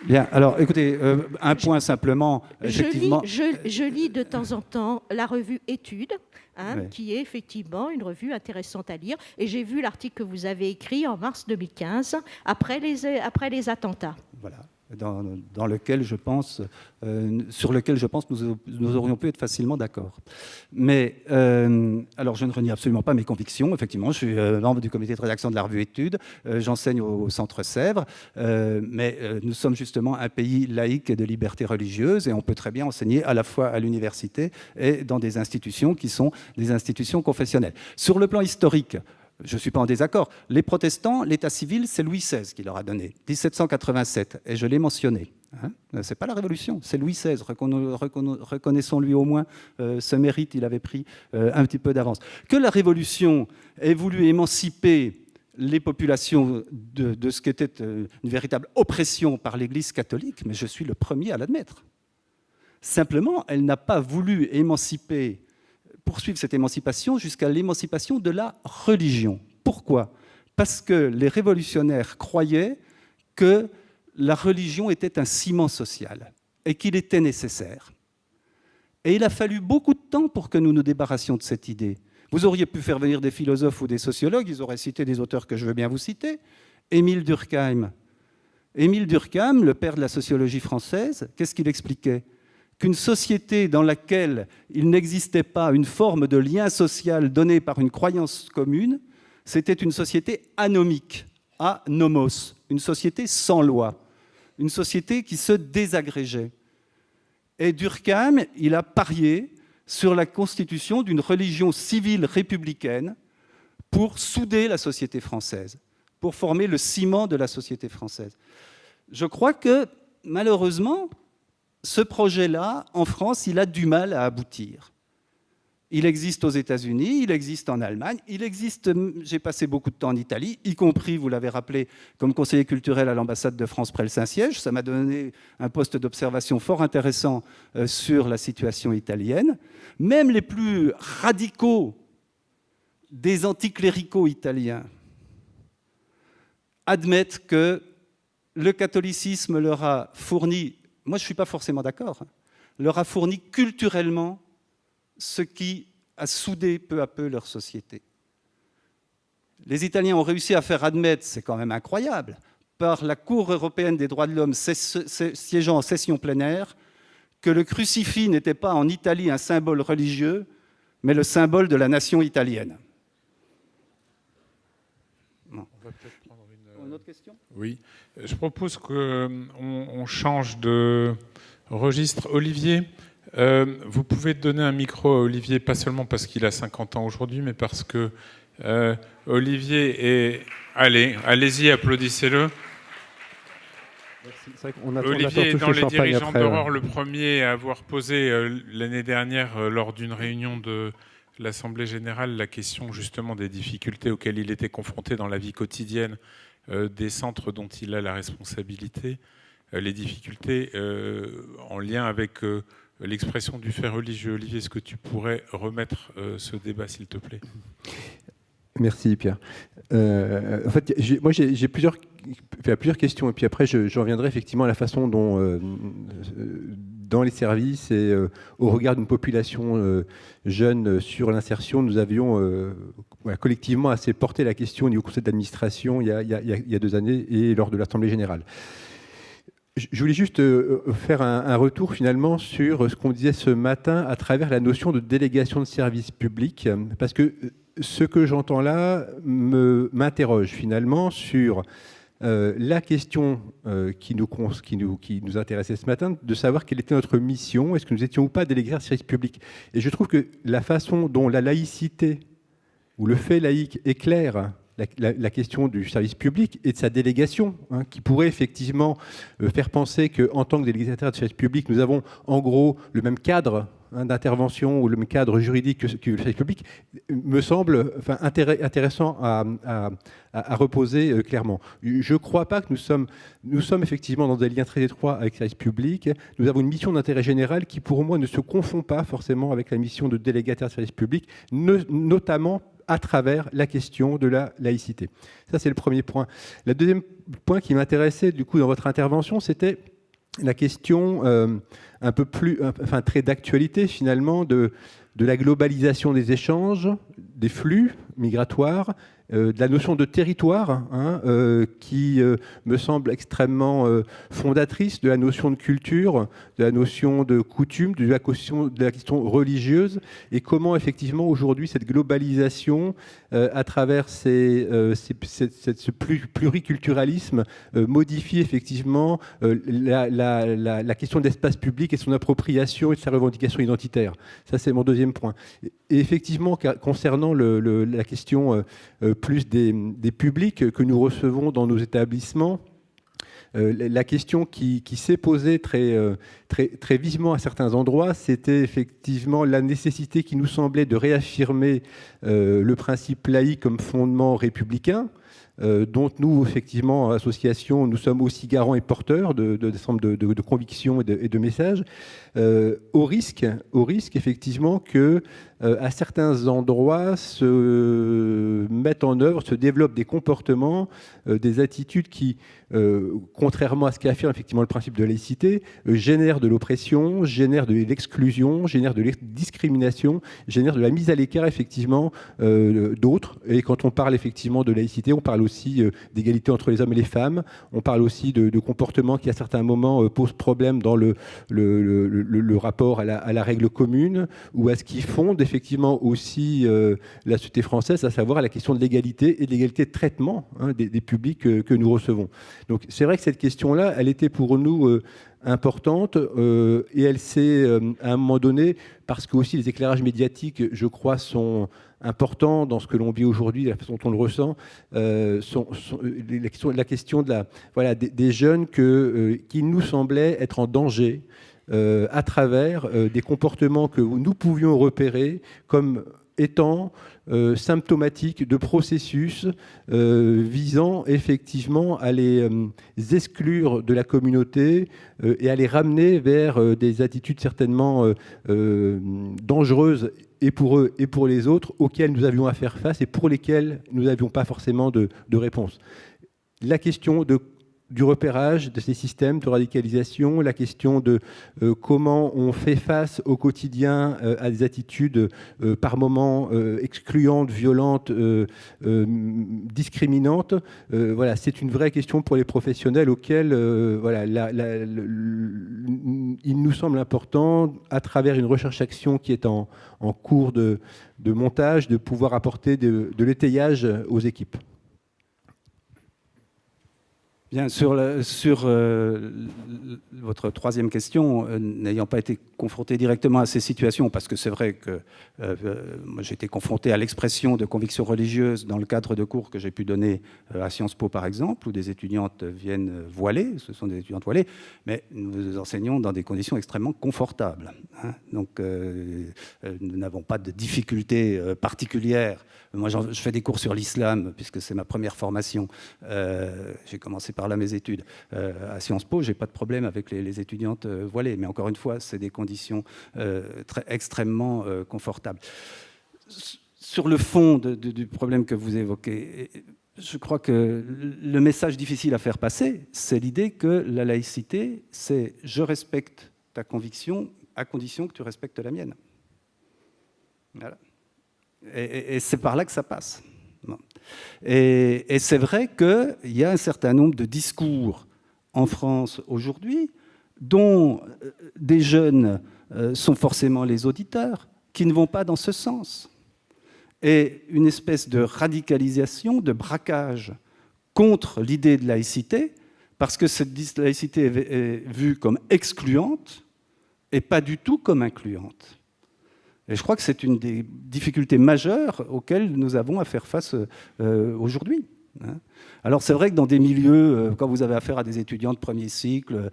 Bien, alors écoutez, un point simplement. Effectivement. Je lis de temps en temps la revue Études, Ouais. qui est effectivement une revue intéressante à lire. Et j'ai vu l'article que vous avez écrit en mars 2015, après les attentats. Voilà. Dans lequel je pense, sur lequel je pense nous aurions pu être facilement d'accord. Mais, alors je ne renie absolument pas mes convictions, effectivement, je suis membre du comité de rédaction de la revue Études, j'enseigne au Centre Sèvres, mais nous sommes justement un pays laïque et de liberté religieuse, et on peut très bien enseigner à la fois à l'université et dans des institutions qui sont des institutions confessionnelles. Sur le plan historique, je ne suis pas en désaccord. Les protestants, l'état civil, c'est Louis XVI qui leur a donné, 1787, et je l'ai mentionné. Ce n'est pas la Révolution, c'est Louis XVI. Reconnaissons-lui au moins ce mérite, il avait pris un petit peu d'avance. Que la Révolution ait voulu émanciper les populations de ce qu'était une véritable oppression par l'Église catholique, mais je suis le premier à l'admettre. Simplement, elle n'a pas voulu poursuivre cette émancipation jusqu'à l'émancipation de la religion. Pourquoi ? Parce que les révolutionnaires croyaient que la religion était un ciment social et qu'il était nécessaire. Et il a fallu beaucoup de temps pour que nous nous débarrassions de cette idée. Vous auriez pu faire venir des philosophes ou des sociologues, ils auraient cité des auteurs que je veux bien vous citer. Émile Durkheim. Émile Durkheim, le père de la sociologie française, qu'est-ce qu'il expliquait ? Qu'une société dans laquelle il n'existait pas une forme de lien social donné par une croyance commune, c'était une société anomique, anomos, une société sans loi, une société qui se désagrégeait. Et Durkheim, il a parié sur la constitution d'une religion civile républicaine pour souder la société française, pour former le ciment de la société française. Je crois que, malheureusement, ce projet-là, en France, il a du mal à aboutir. Il existe aux États-Unis, il existe en Allemagne, il existe, j'ai passé beaucoup de temps en Italie, y compris, vous l'avez rappelé, comme conseiller culturel à l'ambassade de France près le Saint-Siège. Ça m'a donné un poste d'observation fort intéressant sur la situation italienne. Même les plus radicaux des anticléricaux italiens admettent que le catholicisme leur a fourni, moi je ne suis pas forcément d'accord, leur a fourni culturellement ce qui a soudé peu à peu leur société. Les Italiens ont réussi à faire admettre, c'est quand même incroyable, par la Cour européenne des droits de l'homme siégeant en session plénière, que le crucifix n'était pas en Italie un symbole religieux, mais le symbole de la nation italienne. On va peut-être prendre une autre question ? Oui. Je propose qu'on change de registre. Olivier, vous pouvez donner un micro à Olivier, pas seulement parce qu'il a 50 ans aujourd'hui, mais parce que Olivier est... Allez-y, applaudissez-le. Olivier est dans les dirigeants d'Aurore, le premier à avoir posé l'année dernière, lors d'une réunion de l'Assemblée générale, la question justement des difficultés auxquelles il était confronté dans la vie quotidienne des centres dont il a la responsabilité, les difficultés en lien avec l'expression du fait religieux. Olivier, est-ce que tu pourrais remettre ce débat, s'il te plaît ? Merci Pierre. En fait, j'ai plusieurs questions, et puis après je reviendrai effectivement à la façon dont, dans les services et au regard d'une population jeune sur l'insertion, nous avions collectivement assez porté la question au niveau du conseil d'administration il y a 2 années et lors de l'Assemblée générale. Je voulais juste faire un retour finalement sur ce qu'on disait ce matin à travers la notion de délégation de service public, parce que ce que j'entends là m'interroge finalement sur la question qui nous intéressait ce matin, de savoir quelle était notre mission, est-ce que nous étions ou pas délégués de service public. Et je trouve que la façon dont la laïcité ou le fait laïque éclaire la question du service public et de sa délégation, qui pourrait effectivement faire penser qu'en tant que délégataire de service public, nous avons en gros le même cadre d'intervention ou le même cadre juridique que le service public me semble intéressant à reposer clairement. Je ne crois pas que nous sommes effectivement dans des liens très étroits avec le service public. Nous avons une mission d'intérêt général qui, pour moi, ne se confond pas forcément avec la mission de délégataire de service public, notamment à travers la question de la laïcité. Ça, c'est le premier point. Le deuxième point qui m'intéressait, du coup, dans votre intervention, c'était la question un peu plus, très d'actualité, finalement, de la globalisation des échanges, des flux migratoires, de la notion de territoire, qui me semble extrêmement fondatrice, de la notion de culture, de la notion de coutume, de la question religieuse, et comment effectivement aujourd'hui cette globalisation, à travers ce pluriculturalisme, modifie effectivement la question de l'espace public et son appropriation et de sa revendication identitaire. Ça, c'est mon deuxième point. Et effectivement, concernant la question plus des publics que nous recevons dans nos établissements, la question qui s'est posée très vivement à certains endroits, c'était effectivement la nécessité qui nous semblait de réaffirmer le principe laïque comme fondement républicain, dont nous, effectivement, association, nous sommes aussi garants et porteurs de convictions et de messages, au risque, effectivement, que à certains endroits se mettent en œuvre, se développent des comportements, des attitudes qui, contrairement à ce qu'affirme effectivement le principe de laïcité, génèrent de l'oppression, génèrent de l'exclusion, génèrent de la discrimination, génèrent de la mise à l'écart, effectivement, d'autres. Et quand on parle effectivement de laïcité, on parle aussi d'égalité entre les hommes et les femmes, on parle aussi de comportements qui, à certains moments, posent problème dans le rapport à la règle commune, ou à ce qui fonde effectivement aussi la société française, à savoir la question de l'égalité et de l'égalité de traitement des publics que nous recevons. Donc c'est vrai que cette question-là, elle était pour nous importante, et elle s'est, à un moment donné, parce que aussi les éclairages médiatiques, je crois, sont importants dans ce que l'on vit aujourd'hui, la façon dont on le ressent, la question des jeunes qui nous semblaient être en danger à travers des comportements que nous pouvions repérer comme étant symptomatiques de processus visant effectivement à les exclure de la communauté et à les ramener vers des attitudes certainement dangereuses et pour eux et pour les autres, auxquelles nous avions à faire face et pour lesquelles nous n'avions pas forcément de réponse. La question du repérage de ces systèmes de radicalisation, la question de comment on fait face au quotidien à des attitudes par moments excluantes, violentes, discriminantes. Voilà, c'est une vraie question pour les professionnels auxquels il nous semble important, à travers une recherche-action qui est en cours de montage, de pouvoir apporter de l'étayage aux équipes. Bien, sur votre troisième question, n'ayant pas été confronté directement à ces situations, parce que c'est vrai que moi j'ai été confronté à l'expression de convictions religieuses dans le cadre de cours que j'ai pu donner à Sciences Po par exemple, où des étudiantes viennent voilées, ce sont des étudiantes voilées, mais nous enseignons dans des conditions extrêmement confortables. Donc nous n'avons pas de difficultés particulières. Moi je fais des cours sur l'islam, puisque c'est ma première formation. J'ai commencé par là mes études à Sciences Po, j'ai pas de problème avec les étudiantes voilées, mais encore une fois, c'est des conditions extrêmement confortables. Sur le fond du problème que vous évoquez, je crois que le message difficile à faire passer, c'est l'idée que la laïcité, c'est « je respecte ta conviction à condition que tu respectes la mienne ». Voilà. Et c'est par là que ça passe. Bon. Et c'est vrai qu'il y a un certain nombre de discours en France aujourd'hui dont des jeunes sont forcément les auditeurs, qui ne vont pas dans ce sens. Et une espèce de radicalisation, de braquage contre l'idée de laïcité, parce que cette laïcité est vue comme excluante et pas du tout comme incluante. Et je crois que c'est une des difficultés majeures auxquelles nous avons à faire face aujourd'hui. Alors c'est vrai que dans des milieux, quand vous avez affaire à des étudiants de premier cycle,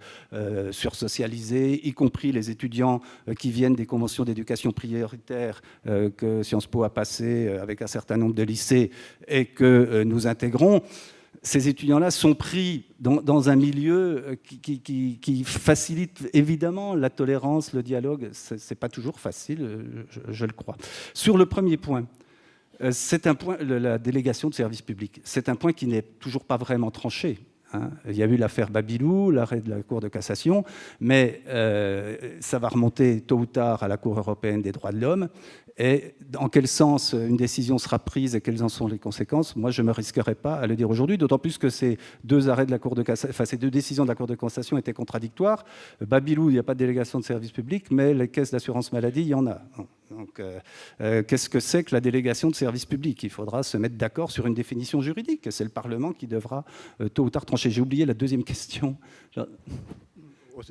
sursocialisés, y compris les étudiants qui viennent des conventions d'éducation prioritaire que Sciences Po a passées avec un certain nombre de lycées et que nous intégrons, ces étudiants-là sont pris dans un milieu qui facilite évidemment la tolérance, le dialogue. Ce n'est pas toujours facile, je le crois. Sur le premier point, c'est un point, la délégation de service public. C'est un point qui n'est toujours pas vraiment tranché. Il y a eu l'affaire Babilou, l'arrêt de la Cour de cassation, mais ça va remonter tôt ou tard à la Cour européenne des droits de l'homme. Et en quel sens une décision sera prise et quelles en sont les conséquences, moi je ne me risquerais pas à le dire aujourd'hui, d'autant plus que ces deux décisions de la Cour de cassation étaient contradictoires. Babilou, il n'y a pas de délégation de service public, mais les caisses d'assurance maladie, il y en a. Donc, qu'est-ce que c'est que la délégation de service public? Il faudra se mettre d'accord sur une définition juridique. C'est le Parlement qui devra tôt ou tard trancher. J'ai oublié la deuxième question.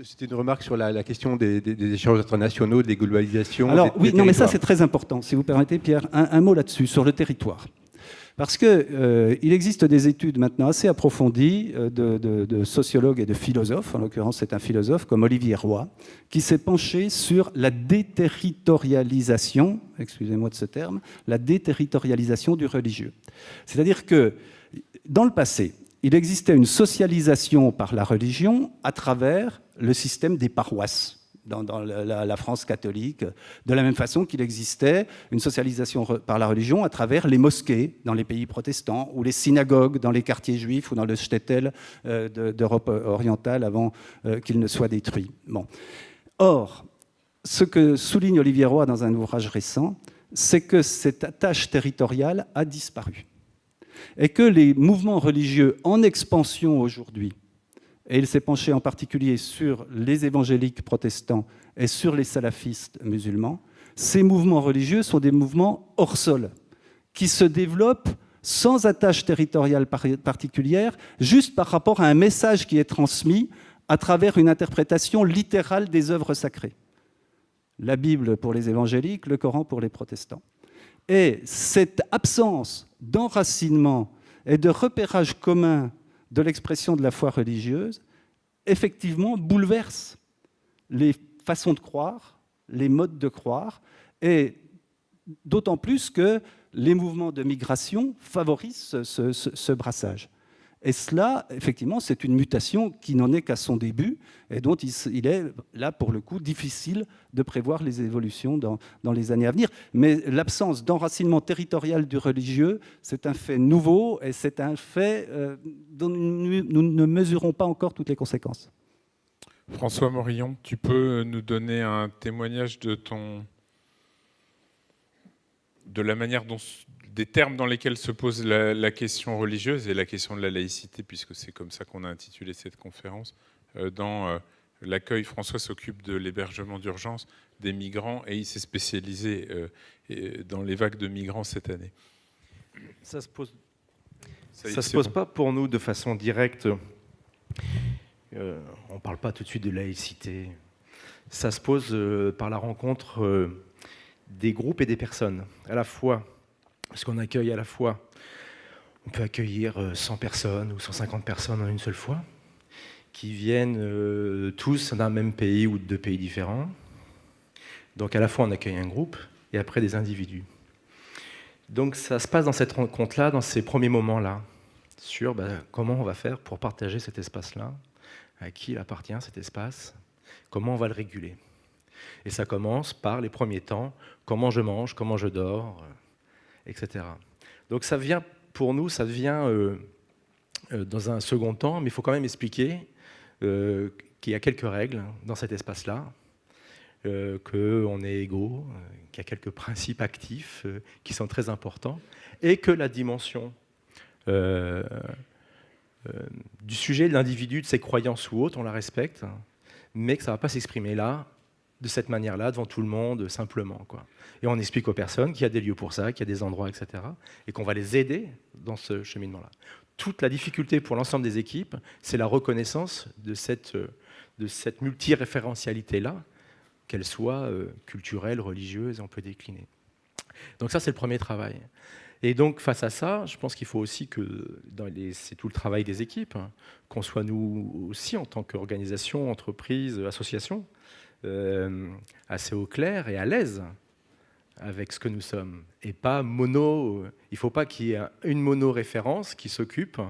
C'était une remarque sur la question des échanges internationaux, des globalisations. Alors oui, non, mais ça c'est très important. Si vous permettez, Pierre, un mot là-dessus, sur le territoire. Parce qu'il existe des études maintenant assez approfondies de sociologues et de philosophes, en l'occurrence c'est un philosophe comme Olivier Roy, qui s'est penché sur la déterritorialisation, excusez-moi de ce terme, la déterritorialisation du religieux. C'est-à-dire que dans le passé, il existait une socialisation par la religion à travers le système des paroisses dans la France catholique, de la même façon qu'il existait une socialisation par la religion à travers les mosquées dans les pays protestants ou les synagogues dans les quartiers juifs ou dans le shtetl d'Europe orientale avant qu'ils ne soient détruits. Bon. Or, ce que souligne Olivier Roy dans un ouvrage récent, c'est que cette attache territoriale a disparu. Et que les mouvements religieux en expansion aujourd'hui, et il s'est penché en particulier sur les évangéliques protestants et sur les salafistes musulmans, ces mouvements religieux sont des mouvements hors sol, qui se développent sans attache territoriale particulière, juste par rapport à un message qui est transmis à travers une interprétation littérale des œuvres sacrées. La Bible pour les évangéliques, le Coran pour les protestants. Et cette absence d'enracinement et de repérage commun de l'expression de la foi religieuse, effectivement, bouleverse les façons de croire, les modes de croire, et d'autant plus que les mouvements de migration favorisent ce brassage. Et cela, effectivement, c'est une mutation qui n'en est qu'à son début et dont il est, là, pour le coup, difficile de prévoir les évolutions dans les années à venir. Mais l'absence d'enracinement territorial du religieux, c'est un fait nouveau et c'est un fait dont nous ne mesurons pas encore toutes les conséquences. François Morillon, tu peux nous donner un témoignage de la manière dont... des termes dans lesquels se pose la question religieuse et la question de la laïcité, puisque c'est comme ça qu'on a intitulé cette conférence. Dans l'accueil, François s'occupe de l'hébergement d'urgence des migrants et il s'est spécialisé dans les vagues de migrants cette année. Ça se pose pas pour nous de façon directe. On ne parle pas tout de suite de laïcité. Ça se pose par la rencontre des groupes et des personnes, à la fois. Parce qu'on accueille à la fois, on peut accueillir 100 personnes ou 150 personnes en une seule fois, qui viennent tous d'un même pays ou de deux pays différents. Donc à la fois on accueille un groupe et après des individus. Donc ça se passe dans cette rencontre-là, dans ces premiers moments-là, sur comment on va faire pour partager cet espace-là, à qui il appartient cet espace, comment on va le réguler. Et ça commence par les premiers temps, comment je mange, comment je dors, etc. Donc ça vient, pour nous, ça vient dans un second temps, mais il faut quand même expliquer qu'il y a quelques règles dans cet espace-là, qu'on est égaux, qu'il y a quelques principes actifs qui sont très importants, et que la dimension du sujet, de l'individu, de ses croyances ou autres, on la respecte, mais que ça ne va pas s'exprimer là, de cette manière-là, devant tout le monde, simplement, quoi. Et on explique aux personnes qu'il y a des lieux pour ça, qu'il y a des endroits, etc., et qu'on va les aider dans ce cheminement-là. Toute la difficulté pour l'ensemble des équipes, c'est la reconnaissance de cette multiréférentialité-là, qu'elle soit culturelle, religieuse, on peut décliner. Donc ça, c'est le premier travail. Et donc, face à ça, je pense qu'il faut aussi que, c'est tout le travail des équipes, hein, qu'on soit nous aussi, en tant qu'organisation, entreprise, association, assez au clair et à l'aise avec ce que nous sommes. Et pas mono. Il ne faut pas qu'il y ait une mono-référence qui s'occupe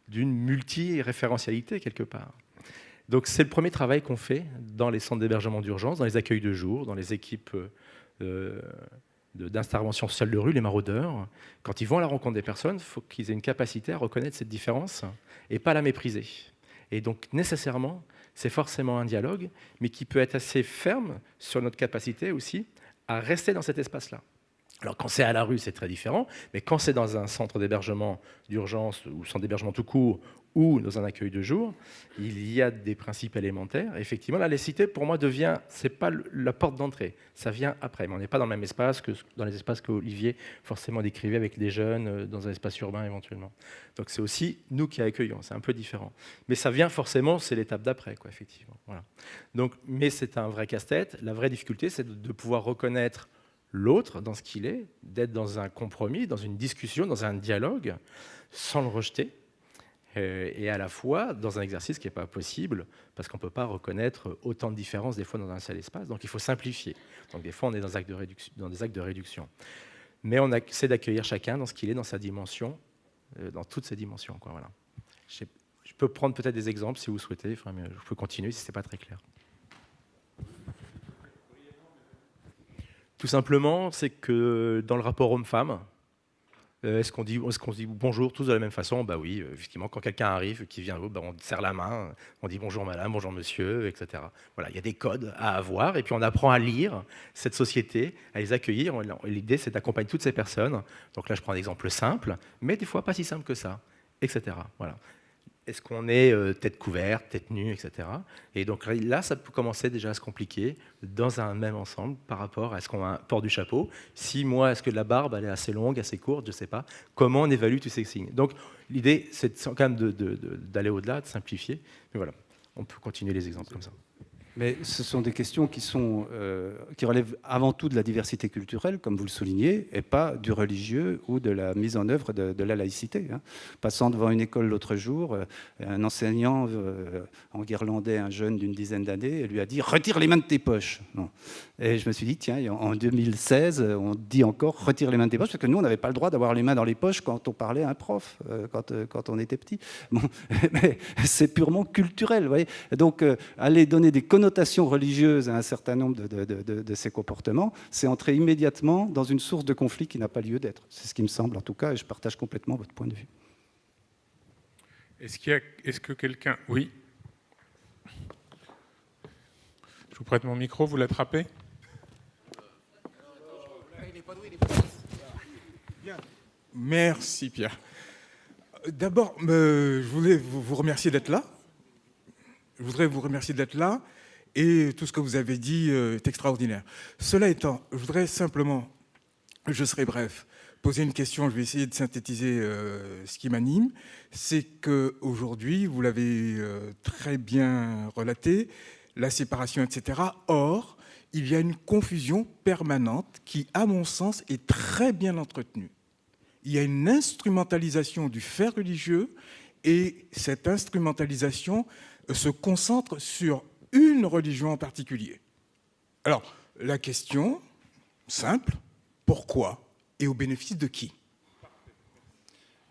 d'une multi-référentialité quelque part. Donc, c'est le premier travail qu'on fait dans les centres d'hébergement d'urgence, dans les accueils de jour, dans les équipes d'intervention sociale de rue, les maraudeurs. Quand ils vont à la rencontre des personnes, il faut qu'ils aient une capacité à reconnaître cette différence et pas la mépriser. Et donc, nécessairement, c'est forcément un dialogue, mais qui peut être assez ferme sur notre capacité aussi à rester dans cet espace-là. Alors, quand c'est à la rue, c'est très différent, mais quand c'est dans un centre d'hébergement d'urgence ou centre d'hébergement tout court ou dans un accueil de jour, il y a des principes élémentaires. Effectivement, la laïcité, pour moi, c'est pas la porte d'entrée, ça vient après. Mais on n'est pas dans le même espace que dans les espaces qu'Olivier forcément décrivait avec des jeunes, dans un espace urbain éventuellement. Donc c'est aussi nous qui accueillons, c'est un peu différent. Mais ça vient forcément, c'est l'étape d'après, quoi, effectivement. Voilà. Donc, mais c'est un vrai casse-tête. La vraie difficulté, c'est de pouvoir reconnaître l'autre dans ce qu'il est, d'être dans un compromis, dans une discussion, dans un dialogue, sans le rejeter, et à la fois dans un exercice qui n'est pas possible, parce qu'on ne peut pas reconnaître autant de différences des fois dans un seul espace, donc il faut simplifier. Donc des fois on est dans des actes de réduction. Mais on essaie d'accueillir chacun dans ce qu'il est, dans sa dimension, dans toutes ses dimensions, quoi, voilà. Je peux prendre peut-être des exemples si vous souhaitez, enfin, mais je peux continuer si ce n'est pas très clair. Tout simplement, c'est que dans le rapport homme-femme, est-ce qu'on dit bonjour tous de la même façon? Bah oui, effectivement, quand quelqu'un arrive, qui vient, on serre la main, on dit bonjour madame, bonjour monsieur, etc. Voilà, il y a des codes à avoir, et puis on apprend à lire cette société, à les accueillir. L'idée, c'est d'accompagner toutes ces personnes. Donc là, je prends un exemple simple, mais des fois pas si simple que ça, etc. Voilà. Est-ce qu'on est tête couverte, tête nue, etc. Et donc là, ça peut commencer déjà à se compliquer dans un même ensemble par rapport à est-ce qu'on porte du chapeau. Si moi, est-ce que la barbe, elle est assez longue, assez courte, je ne sais pas. Comment on évalue tous ces signes? Donc l'idée, c'est quand même d'aller au-delà, de simplifier. Mais voilà, on peut continuer les exemples comme ça. Mais ce sont des questions qui relèvent avant tout de la diversité culturelle, comme vous le soulignez, et pas du religieux ou de la mise en œuvre de la laïcité. Passant devant une école l'autre jour, un enseignant enguirlandait un jeune d'une dizaine d'années et lui a dit « Retire les mains de tes poches ». Et je me suis dit, tiens, en 2016, on dit encore « Retire les mains de tes poches », parce que nous, on n'avait pas le droit d'avoir les mains dans les poches quand on parlait à un prof, quand on était petit. Bon, mais c'est purement culturel, vous voyez. Donc, aller donner des connotations religieuses à un certain nombre de ces comportements, c'est entrer immédiatement dans une source de conflit qui n'a pas lieu d'être. C'est ce qui me semble, en tout cas, et je partage complètement votre point de vue. Est-ce que quelqu'un... Oui. Je vous prête mon micro, vous l'attrapez? Merci Pierre. D'abord, je voulais vous remercier d'être là. Je voudrais vous remercier d'être là, et tout ce que vous avez dit est extraordinaire. Cela étant, je voudrais simplement, je serai bref, poser une question. Je vais essayer de synthétiser ce qui m'anime. C'est qu'aujourd'hui, vous l'avez très bien relaté, la séparation, etc. Or, il y a une confusion permanente qui, à mon sens, est très bien entretenue. Il y a une instrumentalisation du fait religieux, et cette instrumentalisation se concentre sur une religion en particulier. Alors, la question, simple, pourquoi et au bénéfice de qui?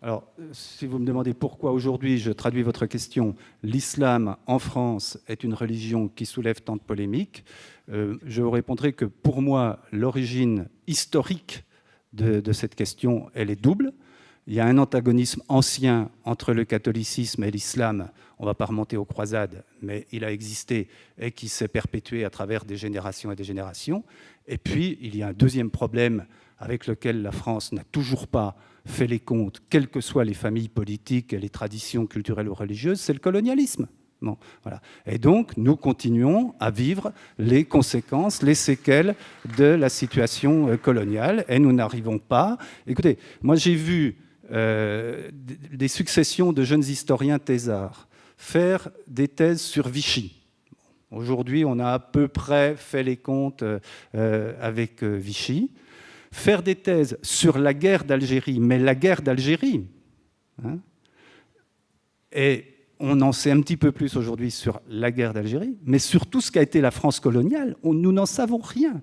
Alors, si vous me demandez pourquoi aujourd'hui, je traduis votre question, l'islam en France est une religion qui soulève tant de polémiques, je vous répondrai que pour moi, l'origine historique de cette question, elle est double. Il y a un antagonisme ancien entre le catholicisme et l'islam. On ne va pas remonter aux croisades, mais il a existé et qui s'est perpétué à travers des générations et des générations. Et puis, il y a un deuxième problème avec lequel la France n'a toujours pas fait les comptes, quelles que soient les familles politiques et les traditions culturelles ou religieuses, c'est le colonialisme. Bon, voilà. Et donc, nous continuons à vivre les conséquences, les séquelles de la situation coloniale, et nous n'arrivons pas... Écoutez, moi j'ai vu des successions de jeunes historiens thésards faire des thèses sur Vichy. Aujourd'hui, on a à peu près fait les comptes avec Vichy. faire des thèses sur la guerre d'Algérie, mais la guerre d'Algérie, hein, et on en sait un petit peu plus aujourd'hui sur la guerre d'Algérie, mais sur tout ce qu'a été la France coloniale, nous n'en savons rien.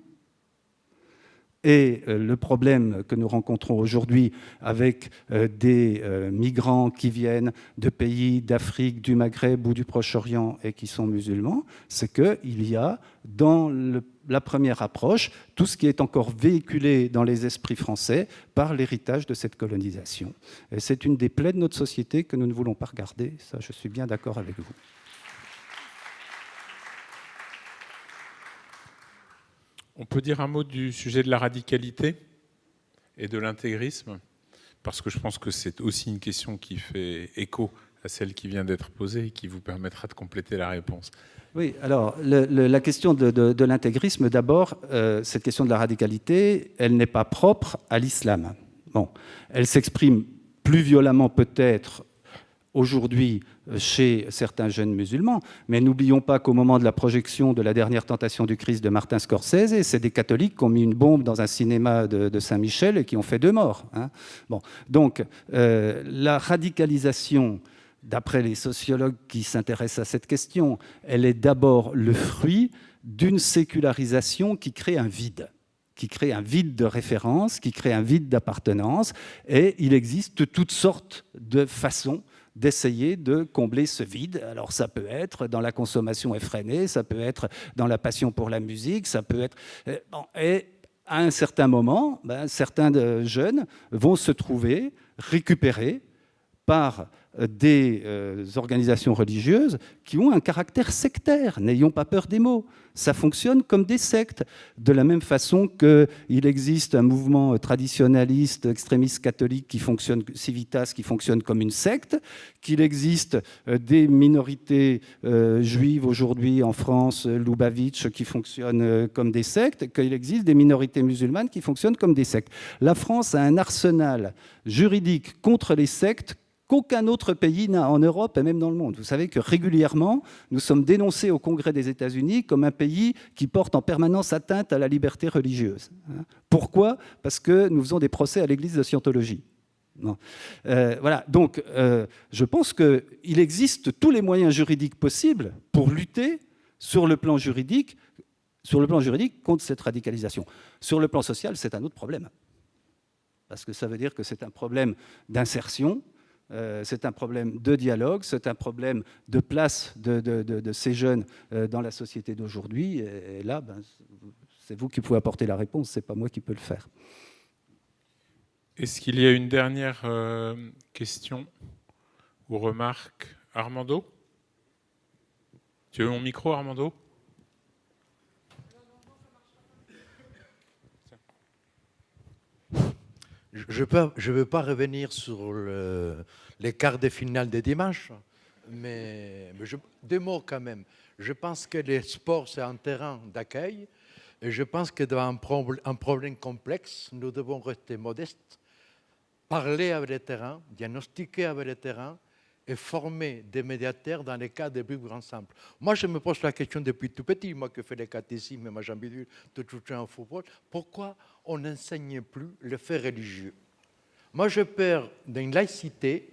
Et le problème que nous rencontrons aujourd'hui avec des migrants qui viennent de pays d'Afrique, du Maghreb ou du Proche-Orient et qui sont musulmans, c'est qu'il y a dans la première approche tout ce qui est encore véhiculé dans les esprits français par l'héritage de cette colonisation. Et c'est une des plaies de notre société que nous ne voulons pas regarder. Ça, je suis bien d'accord avec vous. On peut dire un mot du sujet de la radicalité et de l'intégrisme, parce que je pense que c'est aussi une question qui fait écho à celle qui vient d'être posée et qui vous permettra de compléter la réponse. Oui, alors la question de l'intégrisme, d'abord, cette question de la radicalité, elle n'est pas propre à l'islam. Bon, elle s'exprime plus violemment peut-être aujourd'hui chez certains jeunes musulmans, mais n'oublions pas qu'au moment de la projection de La dernière tentation du Christ de Martin Scorsese, c'est des catholiques qui ont mis une bombe dans un cinéma de Saint-Michel et qui ont fait 2 morts. Hein. Bon, donc la radicalisation, d'après les sociologues qui s'intéressent à cette question, elle est d'abord le fruit d'une sécularisation qui crée un vide de référence, qui crée un vide d'appartenance, et il existe toutes sortes de façons d'essayer de combler ce vide. Alors ça peut être dans la consommation effrénée, ça peut être dans la passion pour la musique, ça peut être... Et à un certain moment, certains jeunes vont se trouver récupérés par des organisations religieuses qui ont un caractère sectaire. N'ayons pas peur des mots. Ça fonctionne comme des sectes. De la même façon qu'il existe un mouvement traditionnaliste, extrémiste catholique qui fonctionne, Civitas, qui fonctionne comme une secte, qu'il existe des minorités juives aujourd'hui en France, Lubavitch, qui fonctionnent comme des sectes, qu'il existe des minorités musulmanes qui fonctionnent comme des sectes. La France a un arsenal juridique contre les sectes qu'aucun autre pays n'a en Europe et même dans le monde. Vous savez que régulièrement, nous sommes dénoncés au Congrès des États-Unis comme un pays qui porte en permanence atteinte à la liberté religieuse. Pourquoi ? Parce que nous faisons des procès à l'église de Scientologie. Non. Voilà. Donc, je pense qu'il existe tous les moyens juridiques possibles pour lutter sur le plan juridique contre cette radicalisation. Sur le plan social, c'est un autre problème. Parce que ça veut dire que c'est un problème d'insertion, c'est un problème de dialogue, c'est un problème de place de ces jeunes dans la société d'aujourd'hui. Et là, c'est vous qui pouvez apporter la réponse, ce n'est pas moi qui peux le faire. Est-ce qu'il y a une dernière question ou remarque ? Armando ? Tu veux mon micro, Armando ? Je ne veux pas revenir sur les quarts de finale de dimanche, mais 2 mots quand même. Je pense que le sport, c'est un terrain d'accueil, et je pense que dans un problème complexe, nous devons rester modestes, parler avec le terrain, diagnostiquer avec le terrain, et former des médiateurs dans les cas de vivre ensemble. Moi, je me pose la question depuis tout petit, moi qui fais les catéchismes, moi j'ai envie de tout en football, pourquoi on n'enseigne plus le fait religieux? Moi, je pars d'une laïcité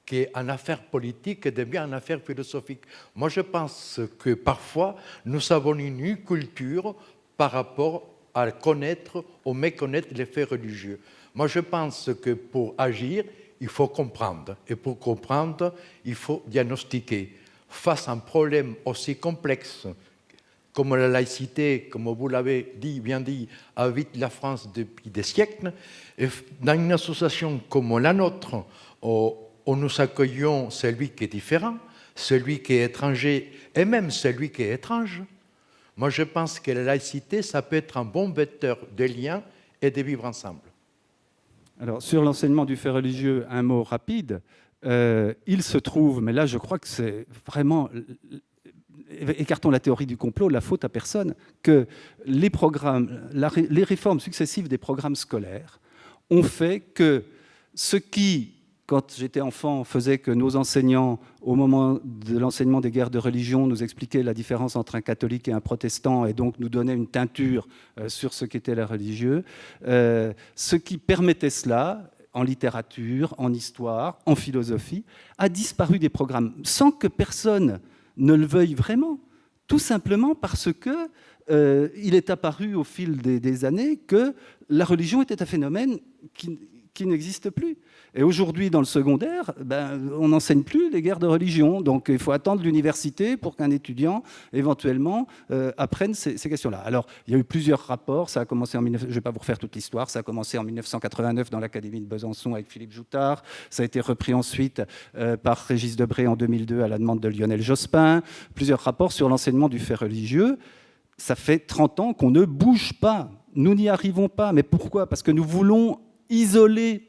qui est en affaire politique et devient en affaire philosophique. Moi, je pense que parfois, nous avons une culture par rapport à connaître ou méconnaître les faits religieux. Moi, je pense que pour agir, il faut comprendre. Et pour comprendre, il faut diagnostiquer. Face à un problème aussi complexe comme la laïcité, comme vous l'avez bien dit, habite la France depuis des siècles, et dans une association comme la nôtre, où nous accueillons celui qui est différent, celui qui est étranger, et même celui qui est étrange, moi je pense que la laïcité, ça peut être un bon vecteur de liens et de vivre ensemble. Alors, sur l'enseignement du fait religieux, un mot rapide. Il se trouve, mais là je crois que c'est vraiment, écartons la théorie du complot, la faute à personne, que les réformes successives des programmes scolaires ont fait que ce qui quand j'étais enfant, faisait que nos enseignants, au moment de l'enseignement des guerres de religion, nous expliquaient la différence entre un catholique et un protestant, et donc nous donnaient une teinture sur ce qu'était la religieux. Ce qui permettait cela, en littérature, en histoire, en philosophie, a disparu des programmes, sans que personne ne le veuille vraiment, tout simplement parce que il est apparu au fil des années que la religion était un phénomène qui n'existe plus. Et aujourd'hui, dans le secondaire, on n'enseigne plus les guerres de religion. Donc, il faut attendre l'université pour qu'un étudiant, éventuellement, apprenne ces questions-là. Alors, il y a eu plusieurs rapports. Ça a commencé je ne vais pas vous refaire toute l'histoire. Ça a commencé en 1989 dans l'Académie de Besançon avec Philippe Joutard. Ça a été repris ensuite par Régis Debray en 2002 à la demande de Lionel Jospin. Plusieurs rapports sur l'enseignement du fait religieux. Ça fait 30 ans qu'on ne bouge pas. Nous n'y arrivons pas. Mais pourquoi ? Parce que nous voulons isoler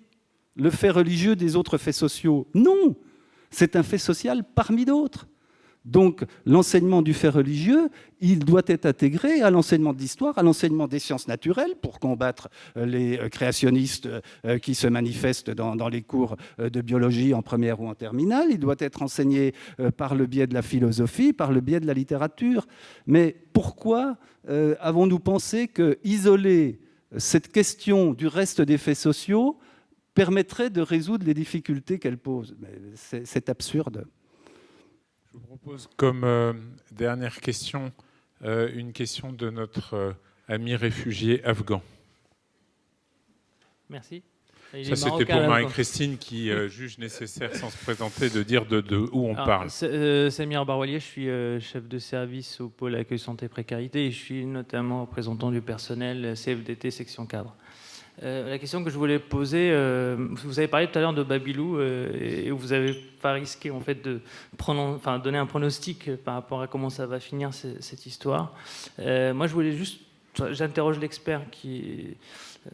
le fait religieux des autres faits sociaux. Non, c'est un fait social parmi d'autres. Donc l'enseignement du fait religieux, il doit être intégré à l'enseignement de l'histoire, à l'enseignement des sciences naturelles, pour combattre les créationnistes qui se manifestent dans les cours de biologie en première ou en terminale. Il doit être enseigné par le biais de la philosophie, par le biais de la littérature. Mais pourquoi avons-nous pensé que isoler cette question du reste des faits sociaux permettrait de résoudre les difficultés qu'elle pose? C'est absurde. Je vous propose comme dernière question, une question de notre ami réfugié afghan. Merci. Ça, c'était pour Marie-Christine qui juge nécessaire, sans se présenter, de dire de où on parle. Samir Barwalier, je suis chef de service au pôle accueil santé précarité et je suis notamment représentant du personnel CFDT section cadre. La question que je voulais poser, vous avez parlé tout à l'heure de Babylou et vous n'avez pas risqué en fait de donner un pronostic par rapport à comment ça va finir cette histoire. Moi, je voulais juste, j'interroge l'expert qui,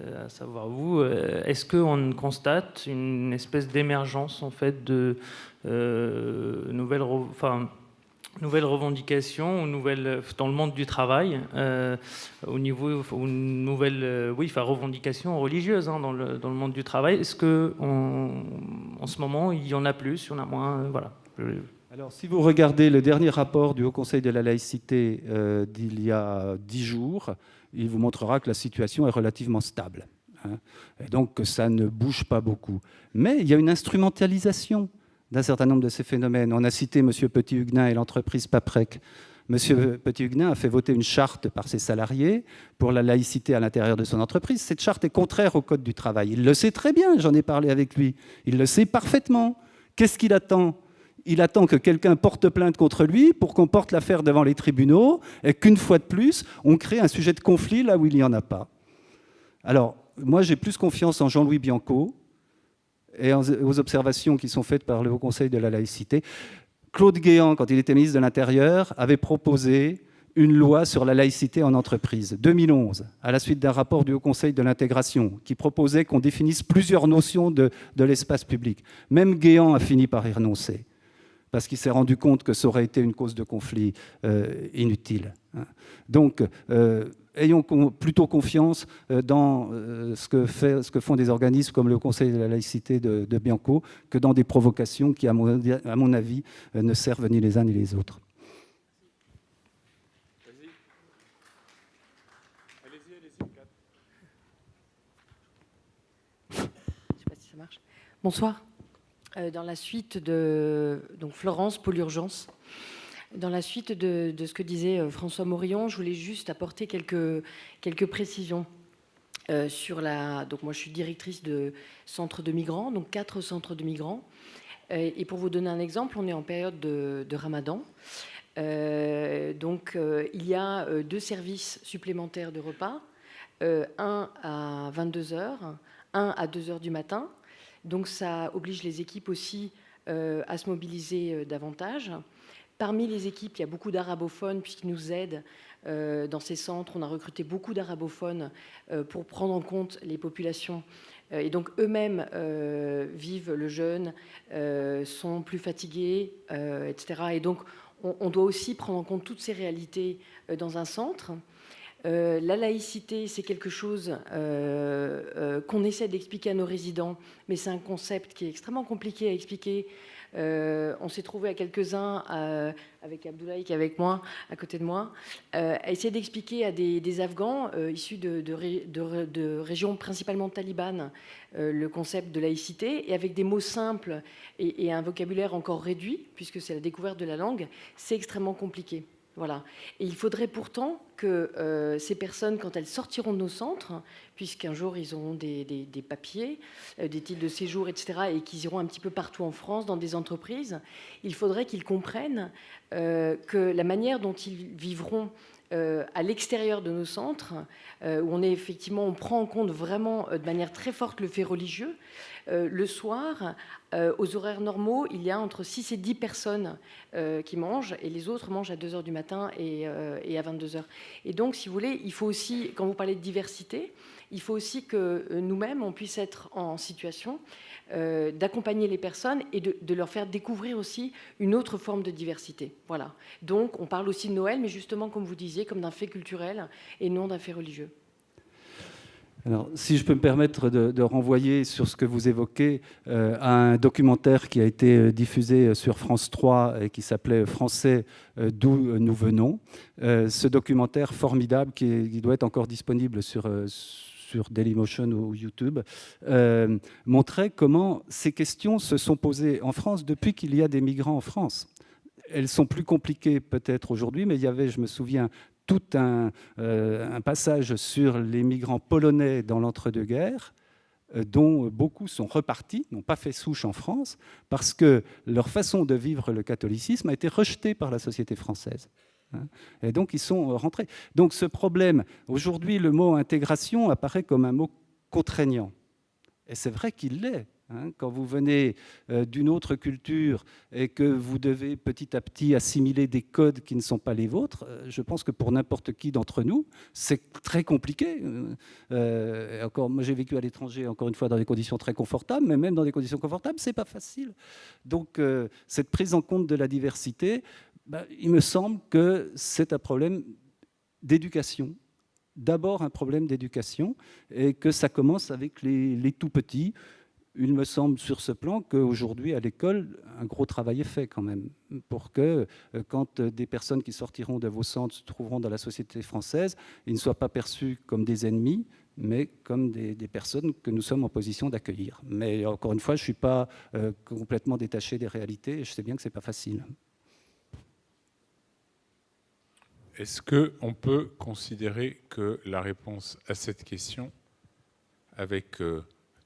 à savoir vous, est-ce qu'on constate une espèce d'émergence en fait de nouvelles revendications, dans le monde du travail, au niveau une nouvelle revendication religieuse dans le monde du travail. Est-ce que en ce moment il y en a plus, il y en a moins, voilà. Alors, si vous regardez le dernier rapport du Haut Conseil de la laïcité d'il y a 10 jours, il vous montrera que la situation est relativement stable, et donc que ça ne bouge pas beaucoup. Mais il y a une instrumentalisation d'un certain nombre de ces phénomènes. On a cité M. Petit-Huguenin et l'entreprise Paprec. M. Petit-Huguenin a fait voter une charte par ses salariés pour la laïcité à l'intérieur de son entreprise. Cette charte est contraire au Code du travail. Il le sait très bien, j'en ai parlé avec lui. Il le sait parfaitement. Qu'est-ce qu'il attend ? Il attend que quelqu'un porte plainte contre lui pour qu'on porte l'affaire devant les tribunaux et qu'une fois de plus, on crée un sujet de conflit là où il n'y en a pas. Alors, moi, j'ai plus confiance en Jean-Louis Bianco et aux observations qui sont faites par le Haut Conseil de la laïcité. Claude Guéant, quand il était ministre de l'Intérieur, avait proposé une loi sur la laïcité en entreprise, 2011, à la suite d'un rapport du Haut Conseil de l'intégration, qui proposait qu'on définisse plusieurs notions de l'espace public. Même Guéant a fini par y renoncer, parce qu'il s'est rendu compte que ça aurait été une cause de conflit inutile. Donc, ayons plutôt confiance dans ce que font des organismes comme le Conseil de la laïcité de Bianco que dans des provocations qui, à mon avis, ne servent ni les uns ni les autres. Allez-y. Je ne sais pas si ça marche. Bonsoir. Dans la suite de Florence, Pôle Urgence, dans la suite de ce que disait François Morillon, je voulais juste apporter quelques précisions sur donc moi, je suis directrice de centres de migrants, donc 4 centres de migrants. Et pour vous donner un exemple, on est en période de Ramadan. Donc, il y a 2 services supplémentaires de repas, un à 22h, un à 2h du matin. Donc ça oblige les équipes aussi à se mobiliser davantage. Parmi les équipes, il y a beaucoup d'arabophones puisqu'ils nous aident dans ces centres. On a recruté beaucoup d'arabophones pour prendre en compte les populations. Et donc eux-mêmes vivent le jeûne, sont plus fatigués, etc. Et donc on doit aussi prendre en compte toutes ces réalités dans un centre. La laïcité, c'est quelque chose qu'on essaie d'expliquer à nos résidents, mais c'est un concept qui est extrêmement compliqué à expliquer. On s'est trouvé à quelques-uns, avec Abdoulaye qui est avec moi, à côté de moi, à essayer d'expliquer à des Afghans issus de régions principalement talibanes le concept de laïcité, et avec des mots simples et un vocabulaire encore réduit, puisque c'est la découverte de la langue, c'est extrêmement compliqué. Voilà. Et il faudrait pourtant que ces personnes, quand elles sortiront de nos centres, puisqu'un jour ils auront des papiers, des titres de séjour, etc., et qu'ils iront un petit peu partout en France, dans des entreprises, il faudrait qu'ils comprennent que la manière dont ils vivront à l'extérieur de nos centres, où on prend en compte vraiment de manière très forte le fait religieux. Le soir, aux horaires normaux, il y a entre 6 et 10 personnes qui mangent, et les autres mangent à 2h du matin et à 22h. Et donc, si vous voulez, il faut aussi, quand vous parlez de diversité, il faut aussi que nous-mêmes, on puisse être en situation d'accompagner les personnes et de leur faire découvrir aussi une autre forme de diversité. Voilà. Donc, on parle aussi de Noël, mais justement, comme vous disiez, comme d'un fait culturel et non d'un fait religieux. Alors, si je peux me permettre de renvoyer sur ce que vous évoquez à un documentaire qui a été diffusé sur France 3 et qui s'appelait « Français, d'où nous venons ». Ce documentaire formidable qui doit être encore disponible sur Dailymotion ou YouTube, montrait comment ces questions se sont posées en France depuis qu'il y a des migrants en France. Elles sont plus compliquées peut-être aujourd'hui, mais il y avait, je me souviens, tout un passage sur les migrants polonais dans l'entre-deux-guerres, dont beaucoup sont repartis, n'ont pas fait souche en France, parce que leur façon de vivre le catholicisme a été rejetée par la société française. Et donc, ils sont rentrés. Donc, ce problème, aujourd'hui, le mot intégration apparaît comme un mot contraignant. Et c'est vrai qu'il l'est. Quand vous venez d'une autre culture et que vous devez petit à petit assimiler des codes qui ne sont pas les vôtres, je pense que pour n'importe qui d'entre nous, c'est très compliqué. Encore, moi, j'ai vécu à l'étranger, encore une fois, dans des conditions très confortables, mais même dans des conditions confortables, c'est pas facile. Donc, cette prise en compte de la diversité, il me semble que c'est un problème d'éducation. D'abord, un problème d'éducation, et que ça commence avec les tout-petits. Il me semble sur ce plan qu'aujourd'hui, à l'école, un gros travail est fait quand même pour que, quand des personnes qui sortiront de vos centres se trouveront dans la société française, ils ne soient pas perçus comme des ennemis, mais comme des personnes que nous sommes en position d'accueillir. Mais encore une fois, je ne suis pas complètement détaché des réalités et je sais bien que ce n'est pas facile. Est-ce qu'on peut considérer que la réponse à cette question, avec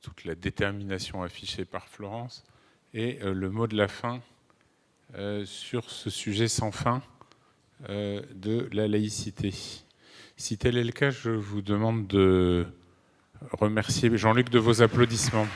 toute la détermination affichée par Florence, est le mot de la fin sur ce sujet sans fin de la laïcité? Si tel est le cas, je vous demande de remercier Jean-Luc de vos applaudissements.